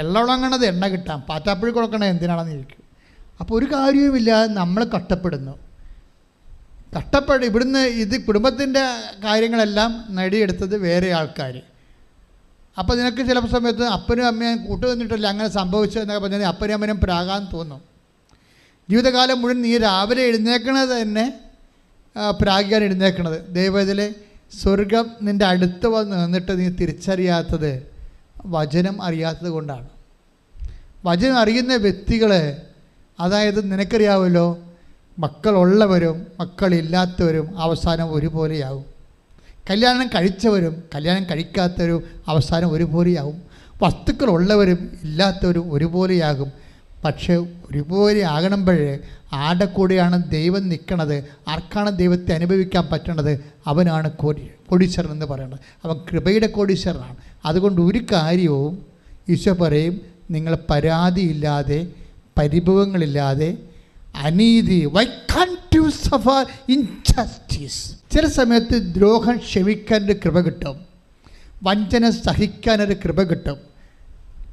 A: എള്ളുണങ്ങണത് എണ്ണ കിട്ടാം, പാറ്റാപ്പുഴി കൊടുക്കണത് എന്തിനാണെന്ന് ചോദിക്കും. അപ്പോൾ ഒരു കാര്യവുമില്ലാതെ നമ്മൾ കഷ്ടപ്പെടുന്നു. ഇവിടുന്ന് ഇത് കുടുംബത്തിൻ്റെ കാര്യങ്ങളെല്ലാം നേടിയെടുത്തത് വേറെ ആൾക്കാർ. അപ്പോൾ നിനക്ക് ചില സമയത്ത് അപ്പനും അമ്മയും കൂട്ടുവന്നിട്ടില്ല അങ്ങനെ സംഭവിച്ചു എന്നൊക്കെ പറഞ്ഞാൽ അപ്പനും അമ്മനും പ്രാകാൻ തോന്നും. ജീവിതകാലം മുഴുവൻ നീ രാവിലെ എഴുന്നേക്കണത് തന്നെ പ്രാഗിയാണ് എഴുന്നേക്കണത്. ദൈവത്തിലെ സ്വർഗം നിൻ്റെ അടുത്ത് വന്ന് നിന്നിട്ട് നീ തിരിച്ചറിയാത്തത് വചനം അറിയാത്തത് കൊണ്ടാണ്. വചനം അറിയുന്ന വ്യക്തികൾ, അതായത് നിനക്കറിയാമല്ലോ, മക്കളുള്ളവരും മക്കളില്ലാത്തവരും അവസാനം ഒരുപോലെയാകും. കല്യാണം കഴിച്ചവരും കല്യാണം കഴിക്കാത്തവരും അവസാനം ഒരുപോലെയാകും. വസ്തുക്കളുള്ളവരും ഇല്ലാത്തവരും ഒരുപോലെയാകും. പക്ഷേ ഒരുപോലെ ആകണമ്പോഴേ ആരുടെ കൂടെയാണ് ദൈവം നിൽക്കണത്, ആർക്കാണ് ദൈവത്തെ അനുഭവിക്കാൻ പറ്റണത്, അവനാണ് കോടീശ്വരൻ എന്ന് പറയുന്നത്. അവൻ കൃപയുടെ കോടീശ്വരനാണ്. അതുകൊണ്ട് ഒരു കാര്യവും ഈശോ പറയും, നിങ്ങൾ പരാതിയില്ലാതെ പരിഭവങ്ങളില്ലാതെ അനീതി, why can't you suffer injustice. ചില സമയത്ത് ദ്രോഹം ക്ഷമിക്കാനൊരു കൃപ കിട്ടും, വഞ്ചന സഹിക്കാനൊരു കൃപ കിട്ടും.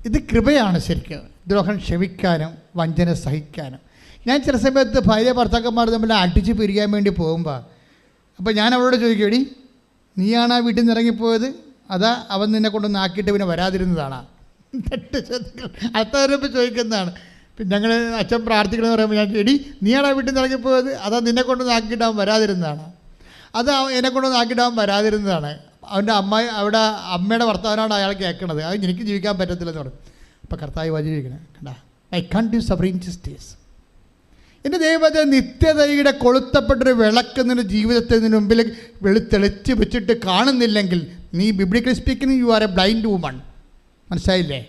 A: ഇത് കൃപയാണ് ശരിക്കും, ദ്രോഹം ക്ഷമിക്കാനും വഞ്ചന സഹിക്കാനും. ഞാൻ ചില സമയത്ത് ഭാര്യ ഭർത്താക്കന്മാർ തമ്മിൽ അടിച്ച് പിരിയാൻ വേണ്ടി പോകുമ്പോൾ അപ്പോൾ ഞാൻ അവളോട് ചോദിക്കും, എടി നീയാണ് ആ വീട്ടിൽ നിന്ന് ഇറങ്ങിപ്പോയത്, അതാ അവൻ നിന്നെ കൊണ്ടൊന്ന് ആക്കിയിട്ട് പിന്നെ വരാതിരുന്നതാണോ? അടുത്തവരപ്പോൾ ചോദിക്കുന്നതാണ്. പിന്നെ ഞങ്ങൾ അച്ഛൻ പ്രാർത്ഥിക്കണമെന്ന് പറയുമ്പോൾ ഞാൻ, എടി നീയാണ് ആ വീട്ടിൽ നിന്ന് ഇറങ്ങിപ്പോയത്, അതാ നിന്നെ കൊണ്ടൊന്ന് ആക്കിയിട്ട് അവൻ വരാതിരുന്നതാണ്, അത് എന്നെ കൊണ്ടൊന്ന് ആക്കിയിട്ട് അവൻ വരാതിരുന്നതാണ്. അവൻ്റെ അവിടെ അമ്മയുടെ വർത്തമാനമാണ് അയാൾ കേൾക്കണത്, അത് എനിക്ക് ജീവിക്കാൻ പറ്റത്തില്ലെന്ന് പറഞ്ഞു. അപ്പോൾ കർത്താവ് വചിരിക്കണേ, കണ്ടാ, I can't you suffer injustice. എൻ്റെ ദൈവത്തെ നിത്യതയുടെ കൊളുത്തപ്പെട്ടൊരു വിളക്ക് നിൻ്റെ ജീവിതത്തിൽ നിന്ന് മുമ്പിൽ തെളിച്ച് വെച്ചിട്ട് കാണുന്നില്ലെങ്കിൽ നീ biblically speaking you are A blind woman. മനസ്സിലായില്ലേ?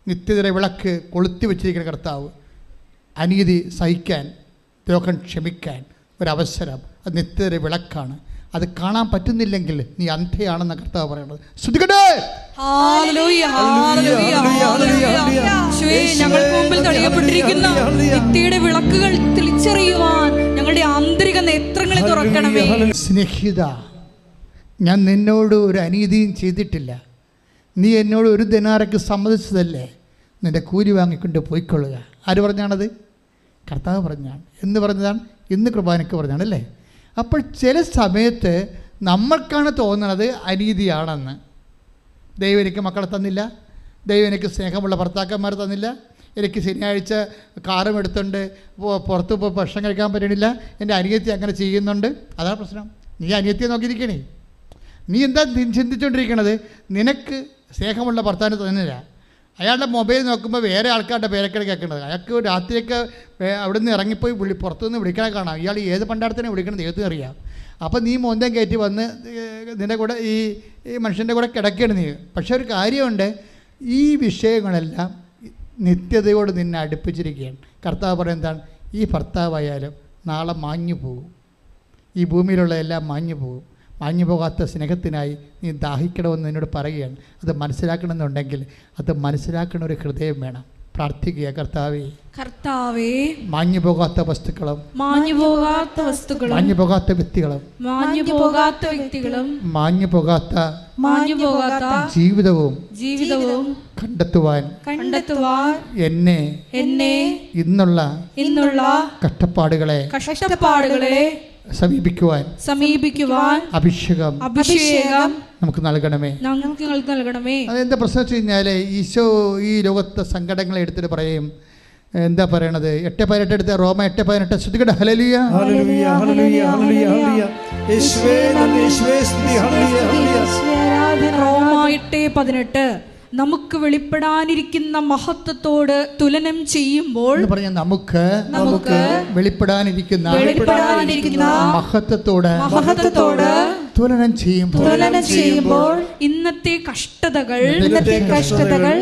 A: നിത്യതയുടെ വിളക്ക് കൊളുത്തി വെച്ചിരിക്കുന്ന കർത്താവ് അനീതി സഹിക്കാൻ, ദ്രോഹം ക്ഷമിക്കാൻ ഒരവസരം, അത് നിത്യതയുടെ വിളക്കാണ്. അത് കാണാൻ പറ്റുന്നില്ലെങ്കിൽ നീ അന്ധയാണെന്ന കർത്താവ് പറയുന്നത്. ശ്രുതികട്ടെ.
B: ഞങ്ങൾക്ക് മുമ്പിൽ തെളിയപ്പെട്ടിരിക്കുന്ന നിത്യയുടെ വിളക്കുകൾ തിരിച്ചറിയുവാൻ ഞങ്ങളുടെ ആന്തരിക നേത്രങ്ങളെ തുറക്കണമേ.
A: സ്നേഹിത, ഞാൻ നിന്നോട് ഒരു അനീതിയും ചെയ്തിട്ടില്ല, നീ എന്നോട് ഒരു ദിനാറയ്ക്ക് സമ്മതിച്ചതല്ലേ, നിൻ്റെ കൂലി വാങ്ങിക്കൊണ്ട് പോയിക്കൊള്ളുക. ആര് പറഞ്ഞാണത്? കർത്താവ് പറഞ്ഞാണ്. എന്ന് പറഞ്ഞതാണ്? ഇന്ന് കുർബാനയ്ക്ക് പറഞ്ഞാണ് അല്ലേ? അപ്പോൾ ചില സമയത്ത് നമ്മൾക്കാണ് തോന്നുന്നത് അനീതിയാണെന്ന്. ദൈവം എനിക്ക് മക്കളെ തന്നില്ല, ദൈവം എനിക്ക് സ്നേഹമുള്ള ഭർത്താക്കന്മാർ തന്നില്ല, എനിക്ക് ശനിയാഴ്ച കാറും എടുത്തുകൊണ്ട് പുറത്ത് പോയി ഭക്ഷണം കഴിക്കാൻ പറ്റണില്ല, എൻ്റെ അനിയത്തി അങ്ങനെ ചെയ്യുന്നുണ്ട്. അതാണ് പ്രശ്നം. നീ അനിയത്തിയെ നോക്കിയിരിക്കണേ. നീ എന്താ ചിന്തിച്ചുകൊണ്ടിരിക്കണത്? നിനക്ക് സ്നേഹമുള്ള ഭർത്താവിന് തന്നില്ല, അയാളുടെ മൊബൈൽ നോക്കുമ്പോൾ വേറെ ആൾക്കാരുടെ പേരൊക്കെ കേൾക്കുന്നത്. അയാൾക്ക് രാത്രിയൊക്കെ അവിടെ നിന്ന് ഇറങ്ങിപ്പോയി പുറത്തുനിന്ന് വിളിക്കണേ കാണാം. ഇയാൾ ഏത് പണ്ടാടത്തിനെ വിളിക്കണം ദൈവത്തിന് അറിയാം. അപ്പോൾ നീ മോന്തം കയറ്റി വന്ന് നിൻ്റെ കൂടെ ഈ മനുഷ്യൻ്റെ കൂടെ കിടക്കുകയാണ് നീ. പക്ഷെ ഒരു കാര്യമുണ്ട്, ഈ വിഷയങ്ങളെല്ലാം നിത്യതയോട് നിന്നെ അടുപ്പിച്ചിരിക്കുകയാണ്. കർത്താവ് പറയുന്നത് എന്താണ്? ഈ ഭർത്താവായാലും നാളെ മാഞ്ഞു പോകും, ഈ ഭൂമിയിലുള്ള എല്ലാം മാഞ്ഞു പോകും. മാഞ്ഞു പോകാത്ത സ്നേഹത്തിനായി നീ ദാഹിക്കണമെന്ന് എന്നോട് പറയുകയാണ്. അത് മനസ്സിലാക്കണമെന്നുണ്ടെങ്കിൽ അത് മനസ്സിലാക്കുന്ന ഒരു ഹൃദയം വേണം. പ്രാർത്ഥിക്കുക, കർത്താവേ,
B: കർത്താവേ,
A: മാഞ്ഞു പോകാത്ത വസ്തുക്കളും
B: മാഞ്ഞു പോകാത്ത വ്യക്തികളും
A: മാഞ്ഞു പോകാത്ത വ്യക്തികളും മാഞ്ഞു പോകാത്ത ജീവിതവും കണ്ടെത്തുവാൻ എന്നെ ഇന്നുള്ള കഷ്ടപ്പാടുകളെ സമീപിക്കുവാൻ അഭിഷേകം നമുക്ക് നൽകണമേ. അതെന്താ പ്രശ്നം വെച്ച് കഴിഞ്ഞാൽ, ഈശോ ഈ ലോകത്തെ സങ്കടങ്ങളെ എടുത്തിട്ട് പറയും. എന്താ പറയണത്? 8:18 എടുത്ത റോമ 8:18. ശ്രുതികട. ഹല്ലേലൂയ, ഹല്ലേലൂയ, ഹല്ലേലൂയ, ഹല്ലേലൂയ. യേശുവേ നന്ദി, യേശുവേ സ്തുതി. Hallelujah, hallelujah.
B: റോമ 8:18 നമുക്ക് വെളിപ്പെടാനിരിക്കുന്ന മഹത്വത്തോട് തുലനം ചെയ്യുമ്പോൾ
A: പറഞ്ഞ നമുക്ക് വെളിപ്പെടാനിരിക്കുന്ന മഹത്വത്തോട് തുലനം ചെയ്യുമ്പോൾ
B: ഇന്നത്തെ കഷ്ടതകൾ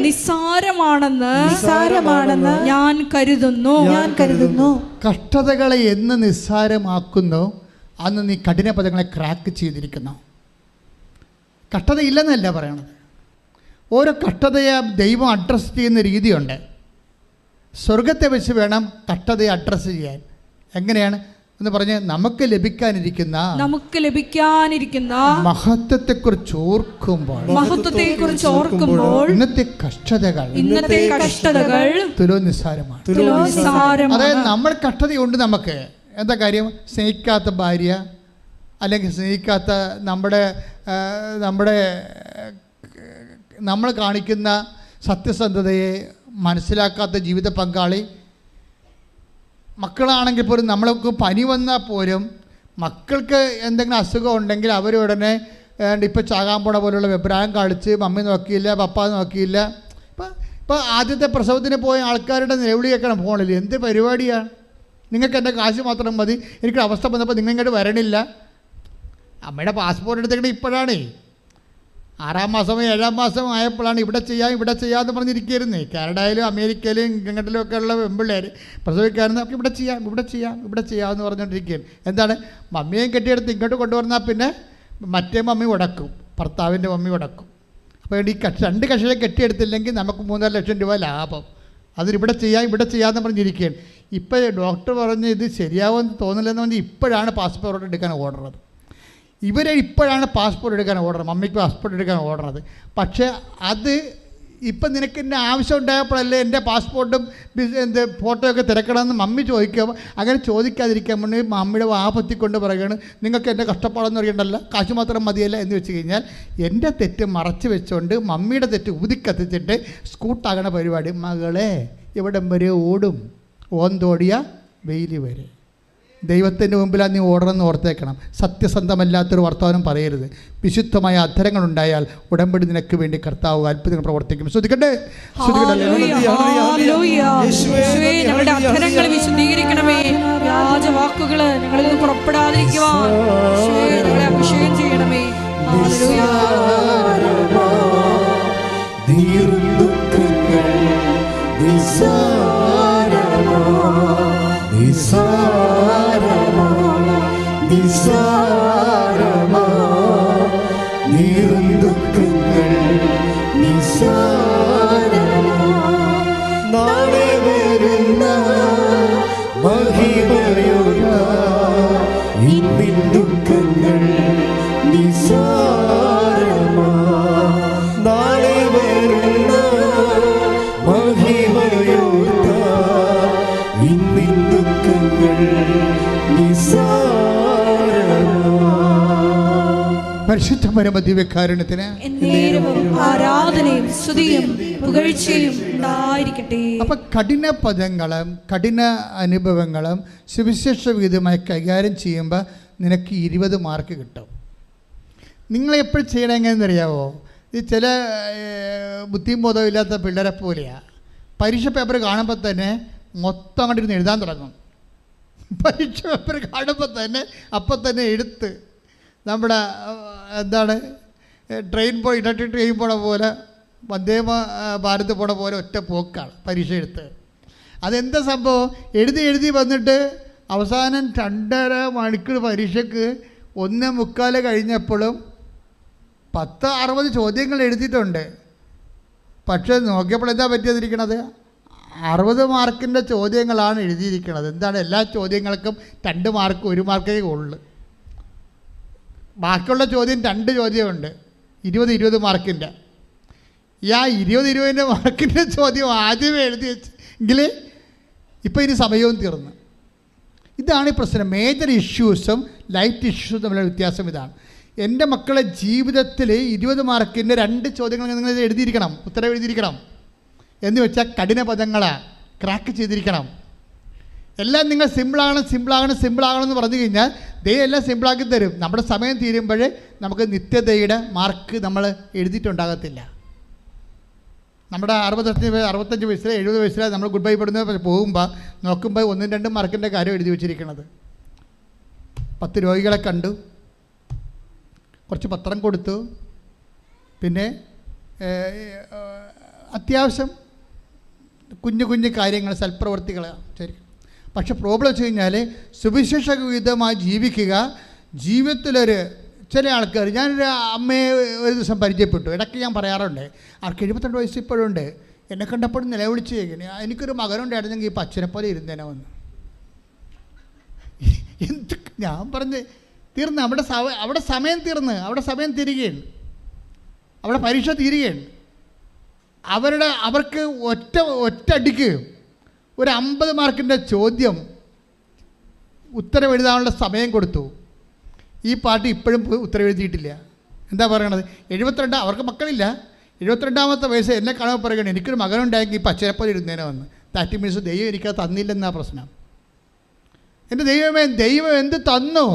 B: നിസ്സാരമാണെന്ന് ഞാൻ കരുതുന്നു.
A: കഷ്ടതകളെ എന്ന് നിസ്സാരമാക്കുന്നു അന്ന് നീ കഠിന പദങ്ങളെ ക്രാക്ക് ചെയ്തിരിക്കുന്നു. കഷ്ടതയില്ലെന്നല്ല പറയണത്. ഓരോ കഷ്ടതയെ ദൈവം അഡ്രസ്സ് ചെയ്യുന്ന രീതിയുണ്ട്. സ്വർഗത്തെ വെച്ച് വേണം കഷ്ടതയെ അഡ്രസ്സ് ചെയ്യാൻ. എങ്ങനെയാണ് എന്ന് പറഞ്ഞ് നമുക്ക് ലഭിക്കാനിരിക്കുന്ന മഹത്വത്തെക്കുറിച്ച് ഓർക്കുമ്പോൾ ഇന്നത്തെ കഷ്ടതകൾ തുലോ നിസ്സാരമാണ്. അതായത് നമ്മൾ കഷ്ടതയുണ്ട്. നമുക്ക് എന്താ കാര്യം? സ്നേഹിക്കാത്ത ഭാര്യ, അല്ലെങ്കിൽ സ്നേഹിക്കാത്ത നമ്മൾ കാണിക്കുന്ന സത്യസന്ധതയെ മനസ്സിലാക്കാത്ത ജീവിത പങ്കാളി, മക്കളാണെങ്കിൽ പോലും നമ്മൾക്ക് പനി വന്നാൽ പോലും മക്കൾക്ക് എന്തെങ്കിലും അസുഖം ഉണ്ടെങ്കിൽ അവരുടനെ ഇപ്പോൾ ചാകാൻ പോണ പോലുള്ള അഭിപ്രായം കാണിച്ച് മമ്മി നോക്കിയില്ല, പപ്പ നോക്കിയില്ല. ഇപ്പോൾ ആദ്യത്തെ പ്രസവത്തിന് പോയ ആൾക്കാരുടെ നിലവിളി കേൾക്കണം ഫോണിൽ. എന്ത് പരിപാടിയാണ്? നിങ്ങൾക്ക് എൻ്റെ കാശ് മാത്രം മതി, എനിക്ക് അവസ്ഥ വന്നപ്പോൾ നിങ്ങൾ ഇങ്ങോട്ട് വരണില്ല. അമ്മയുടെ പാസ്പോർട്ട് എടുത്തേക്കണേ ഇപ്പോഴാണേ. 6-ാം മാസം 7-ാം മാസം ആയപ്പോഴാണ് ഇവിടെ ചെയ്യാമെന്ന് പറഞ്ഞിരിക്കുകയായിരുന്നേ. കാനഡയിലും അമേരിക്കയിലും ഇംഗ്ലണ്ടിലും ഒക്കെ ഉള്ള പെൺപിള്ളേർ പ്രസവിക്കാറുണ്ട്. നമുക്ക് ഇവിടെ ചെയ്യാമെന്ന് പറഞ്ഞുകൊണ്ടിരിക്കുകയാണ്. എന്താണ്? മമ്മിയെയും കെട്ടിയെടുത്ത് ഇങ്ങോട്ട് കൊണ്ടുവന്നാൽ പിന്നെ മറ്റേ മമ്മി ഉടക്കും, ഭർത്താവിൻ്റെ മമ്മി ഉടക്കും. അപ്പോൾ ഈ 2 കക്ഷികളെ കെട്ടിയെടുത്തില്ലെങ്കിൽ നമുക്ക് 3.5 ലക്ഷം രൂപ ലാഭം. അതിനിവിടെ ചെയ്യാമെന്ന് പറഞ്ഞിരിക്കുകയാണ്. ഇപ്പോൾ ഡോക്ടർ പറഞ്ഞ് ഇത് ശരിയാവുമെന്ന് തോന്നില്ലെന്ന് പറഞ്ഞ് ഇപ്പോഴാണ് പാസ്പോർട്ട് എടുക്കാൻ ഓർഡറത്. ഇപ്പോഴാണ് പാസ്പോർട്ട് എടുക്കാൻ ഓർഡർ, മമ്മിക്ക് പാസ്പോർട്ട് എടുക്കാൻ ഓർഡറത്. പക്ഷേ അത് ഇപ്പം നിനക്ക് എൻ്റെ ആവശ്യം ഉണ്ടായപ്പോഴല്ലേ എൻ്റെ പാസ്പോർട്ടും ഫോട്ടോയൊക്കെ തിരക്കണമെന്ന് മമ്മി ചോദിക്കുക. അങ്ങനെ ചോദിക്കാതിരിക്കാൻ വേണ്ടി മമ്മിയുടെ വാപത്തിക്കൊണ്ട് പറയുകയാണ്, നിങ്ങൾക്ക് എൻ്റെ കഷ്ടപ്പാടെന്ന് അറിയണ്ടല്ലോ, കാശ് മാത്രം മതിയല്ല എന്ന് വെച്ച് കഴിഞ്ഞാൽ എൻ്റെ തെറ്റ് മറച്ച് വെച്ചുകൊണ്ട് മമ്മിയുടെ തെറ്റ് ഊതിക്കത്തിച്ചിട്ട് സ്കൂട്ടാകണ പരിപാടി. മകളെ എവിടം വരെ ഓടും? ഓന്തോടിയ വെയിൽ വരെ. ദൈവത്തിൻ്റെ മുമ്പിലാണ് നീ ഓടണമെന്ന് ഓർത്തേക്കണം. സത്യസന്ധമല്ലാത്തൊരു വർത്തമാനം പറയരുത്. വിശുദ്ധമായ അധരങ്ങളുണ്ടായാൽ ഉടമ്പടി നിനക്ക് വേണ്ടി കർത്താവ് അത്ഭുതങ്ങൾ പ്രവർത്തിക്കും. ശ്രദ്ധിക്കട്ടെ.
B: ഞങ്ങളുടെ അധരങ്ങൾ വിശുദ്ധീകരിക്കണമേ. വ്യാജവാക്കുകൾ ഞങ്ങളിൽ നിന്ന് പുറപ്പെടാതിരിക്കുവാൻ ഞങ്ങളെ അഭിഷേകം ചെയ്യണമേ.
C: നാളെ വരുന്ന മഹിമയോർത്ത ഇന്നിൻ ദുഃഖങ്ങൾ നിസ്സാരമാ. നാളെ വരുന്ന മഹിമയോർത്ത ഇന്നിൻ ദുഃഖങ്ങൾ
A: പരിശുദ്ധ പരമദിവ്യകാരുണ്യത്തിന്
B: ആരാധനയും സ്തുതിയും പുകഴ്ചയും ഉണ്ടായിരിക്കട്ടെ.
A: അപ്പം കഠിന പദങ്ങളും കഠിന അനുഭവങ്ങളും സുവിശേഷ വിഹിതമായി കൈകാര്യം ചെയ്യുമ്പോൾ നിനക്ക് 20 മാർക്ക് കിട്ടും. നിങ്ങളെപ്പോഴും ചെയ്യണം എങ്ങനെയെന്നറിയാവോ? ഈ ചില ബുദ്ധിയും ബോധവും ഇല്ലാത്ത പിള്ളേരെ പോലെയാണ്. പരീക്ഷ പേപ്പർ കാണുമ്പോൾ തന്നെ മൊത്തം അങ്ങോട്ട് ഇരുന്ന് എഴുതാൻ തുടങ്ങും. പരീക്ഷ പേപ്പർ കാണുമ്പോൾ തന്നെ അപ്പം തന്നെ എടുത്ത് നമ്മുടെ ട്രെയിൻ പോണ പോലെ വന്ദേ ഭാരത് പോണ പോലെ ഒറ്റ പോക്കാണ് പരീക്ഷ എടുത്ത്. അതെന്താ സംഭവം? എഴുതി വന്നിട്ട് അവസാനം 2.5 മണിക്കൂർ പരീക്ഷയ്ക്ക് 1:45 കഴിഞ്ഞപ്പോഴും 10-60 ചോദ്യങ്ങൾ എഴുതിയിട്ടുണ്ട്. പക്ഷേ നോക്കിയപ്പോൾ എന്താ പറ്റിയതിരിക്കണത്? 60 മാർക്കിൻ്റെ ചോദ്യങ്ങളാണ് എഴുതിയിരിക്കുന്നത്. എന്താണ്? എല്ലാ ചോദ്യങ്ങൾക്കും 2 മാർക്ക് 1 മാർക്കേ ഉള്ളു. ബാക്കിയുള്ള ചോദ്യം 2 ചോദ്യമുണ്ട്, 20 മാർക്കിൻ്റെ. ഈ 20 മാർക്കിൻ്റെ ചോദ്യം ആദ്യമേ എഴുതി വെച്ചെങ്കിൽ ഇപ്പോൾ ഇനി സമയവും തീർന്നു. ഇതാണ് ഈ പ്രശ്നം. മേജർ ഇഷ്യൂസും ലൈറ്റ് ഇഷ്യൂസും തമ്മിലുള്ള വ്യത്യാസം ഇതാണ്. എൻ്റെ മക്കളെ ജീവിതത്തിൽ 20 മാർക്കിൻ്റെ 2 ചോദ്യങ്ങൾ നിങ്ങൾ എഴുതിയിരിക്കണം, ഉത്തരം എഴുതിയിരിക്കണം. എന്ന് വെച്ചാൽ കഠിന പദങ്ങളാണ്, ക്രാക്ക് ചെയ്തിരിക്കണം. എല്ലാം നിങ്ങൾ സിമ്പിളാകണമെന്ന് പറഞ്ഞു കഴിഞ്ഞാൽ എല്ലാം സിമ്പിളാക്കി തരും. നമ്മുടെ സമയം തീരുമ്പോഴേ നമുക്ക് നിത്യതയുടെ മാർക്ക് നമ്മൾ എഴുതിയിട്ടുണ്ടാകത്തില്ല. നമ്മുടെ 65 വയസ്സിൽ 70 വയസ്സിൽ നമ്മൾ ഗുഡ് ബൈ പെടുന്ന പോകുമ്പോൾ നോക്കുമ്പോൾ 1-2 മാർക്കിൻ്റെ കാര്യം എഴുതി വെച്ചിരിക്കുന്നത്. 10 രോഗികളെ കണ്ടു, കുറച്ച് പത്രം കൊടുത്തു, പിന്നെ അത്യാവശ്യം കുഞ്ഞു കുഞ്ഞു കാര്യങ്ങൾ, സൽപ്രവർത്തികൾ ശരി. പക്ഷെ പ്രോബ്ലം വെച്ച് കഴിഞ്ഞാൽ സുവിശേഷവിധമായി ജീവിക്കുക, ജീവിതത്തിലൊരു ചില ആൾക്കാർ, ഞാനൊരു അമ്മയെ ഒരു ദിവസം പരിചയപ്പെട്ടു. ഇടയ്ക്ക് ഞാൻ പറയാറുണ്ട്, ആർക്ക് 72 വയസ്സ് ഇപ്പോഴുണ്ട്. എന്നെ കണ്ടപ്പോഴും നിലവിളിച്ച് ചോദിക്കണേ, എനിക്കൊരു മകനുണ്ടായിരുന്നെങ്കിൽ ഇപ്പം അച്ഛനെ പോലെ ഇരുന്നേനെ വന്ന്. എന്ത് ഞാൻ പറഞ്ഞ് തീർന്ന്, അവിടെ സമയം തീർന്ന്, അവിടെ സമയം തീരുകയാണ്, അവിടെ പരീക്ഷ തീരുകയാണ്. അവർക്ക് ഒറ്റയടിക്ക് ഒരു 50 മാർക്കിൻ്റെ ചോദ്യം ഉത്തരം എഴുതാനുള്ള സമയം കൊടുത്തു. ഈ പാർട്ടി ഇപ്പോഴും ഉത്തരം എഴുതിയിട്ടില്ല. എന്താ പറയണത്? 72, അവർക്ക് മക്കളില്ല, 72ാമത്തെ വയസ്സ് എന്നെ കാണാൻ പറയുകയാണ്, എനിക്കൊരു മകനുണ്ടായെങ്കിൽ ഇപ്പം അച്ഛനെപ്പോലെ ഇരുന്നേനെ വന്ന്. ദാറ്റ് മീൻസ് ദൈവം എനിക്കത് തന്നില്ലെന്നാ പ്രശ്നം. എൻ്റെ ദൈവമേ, ദൈവം എന്ത് തന്നു?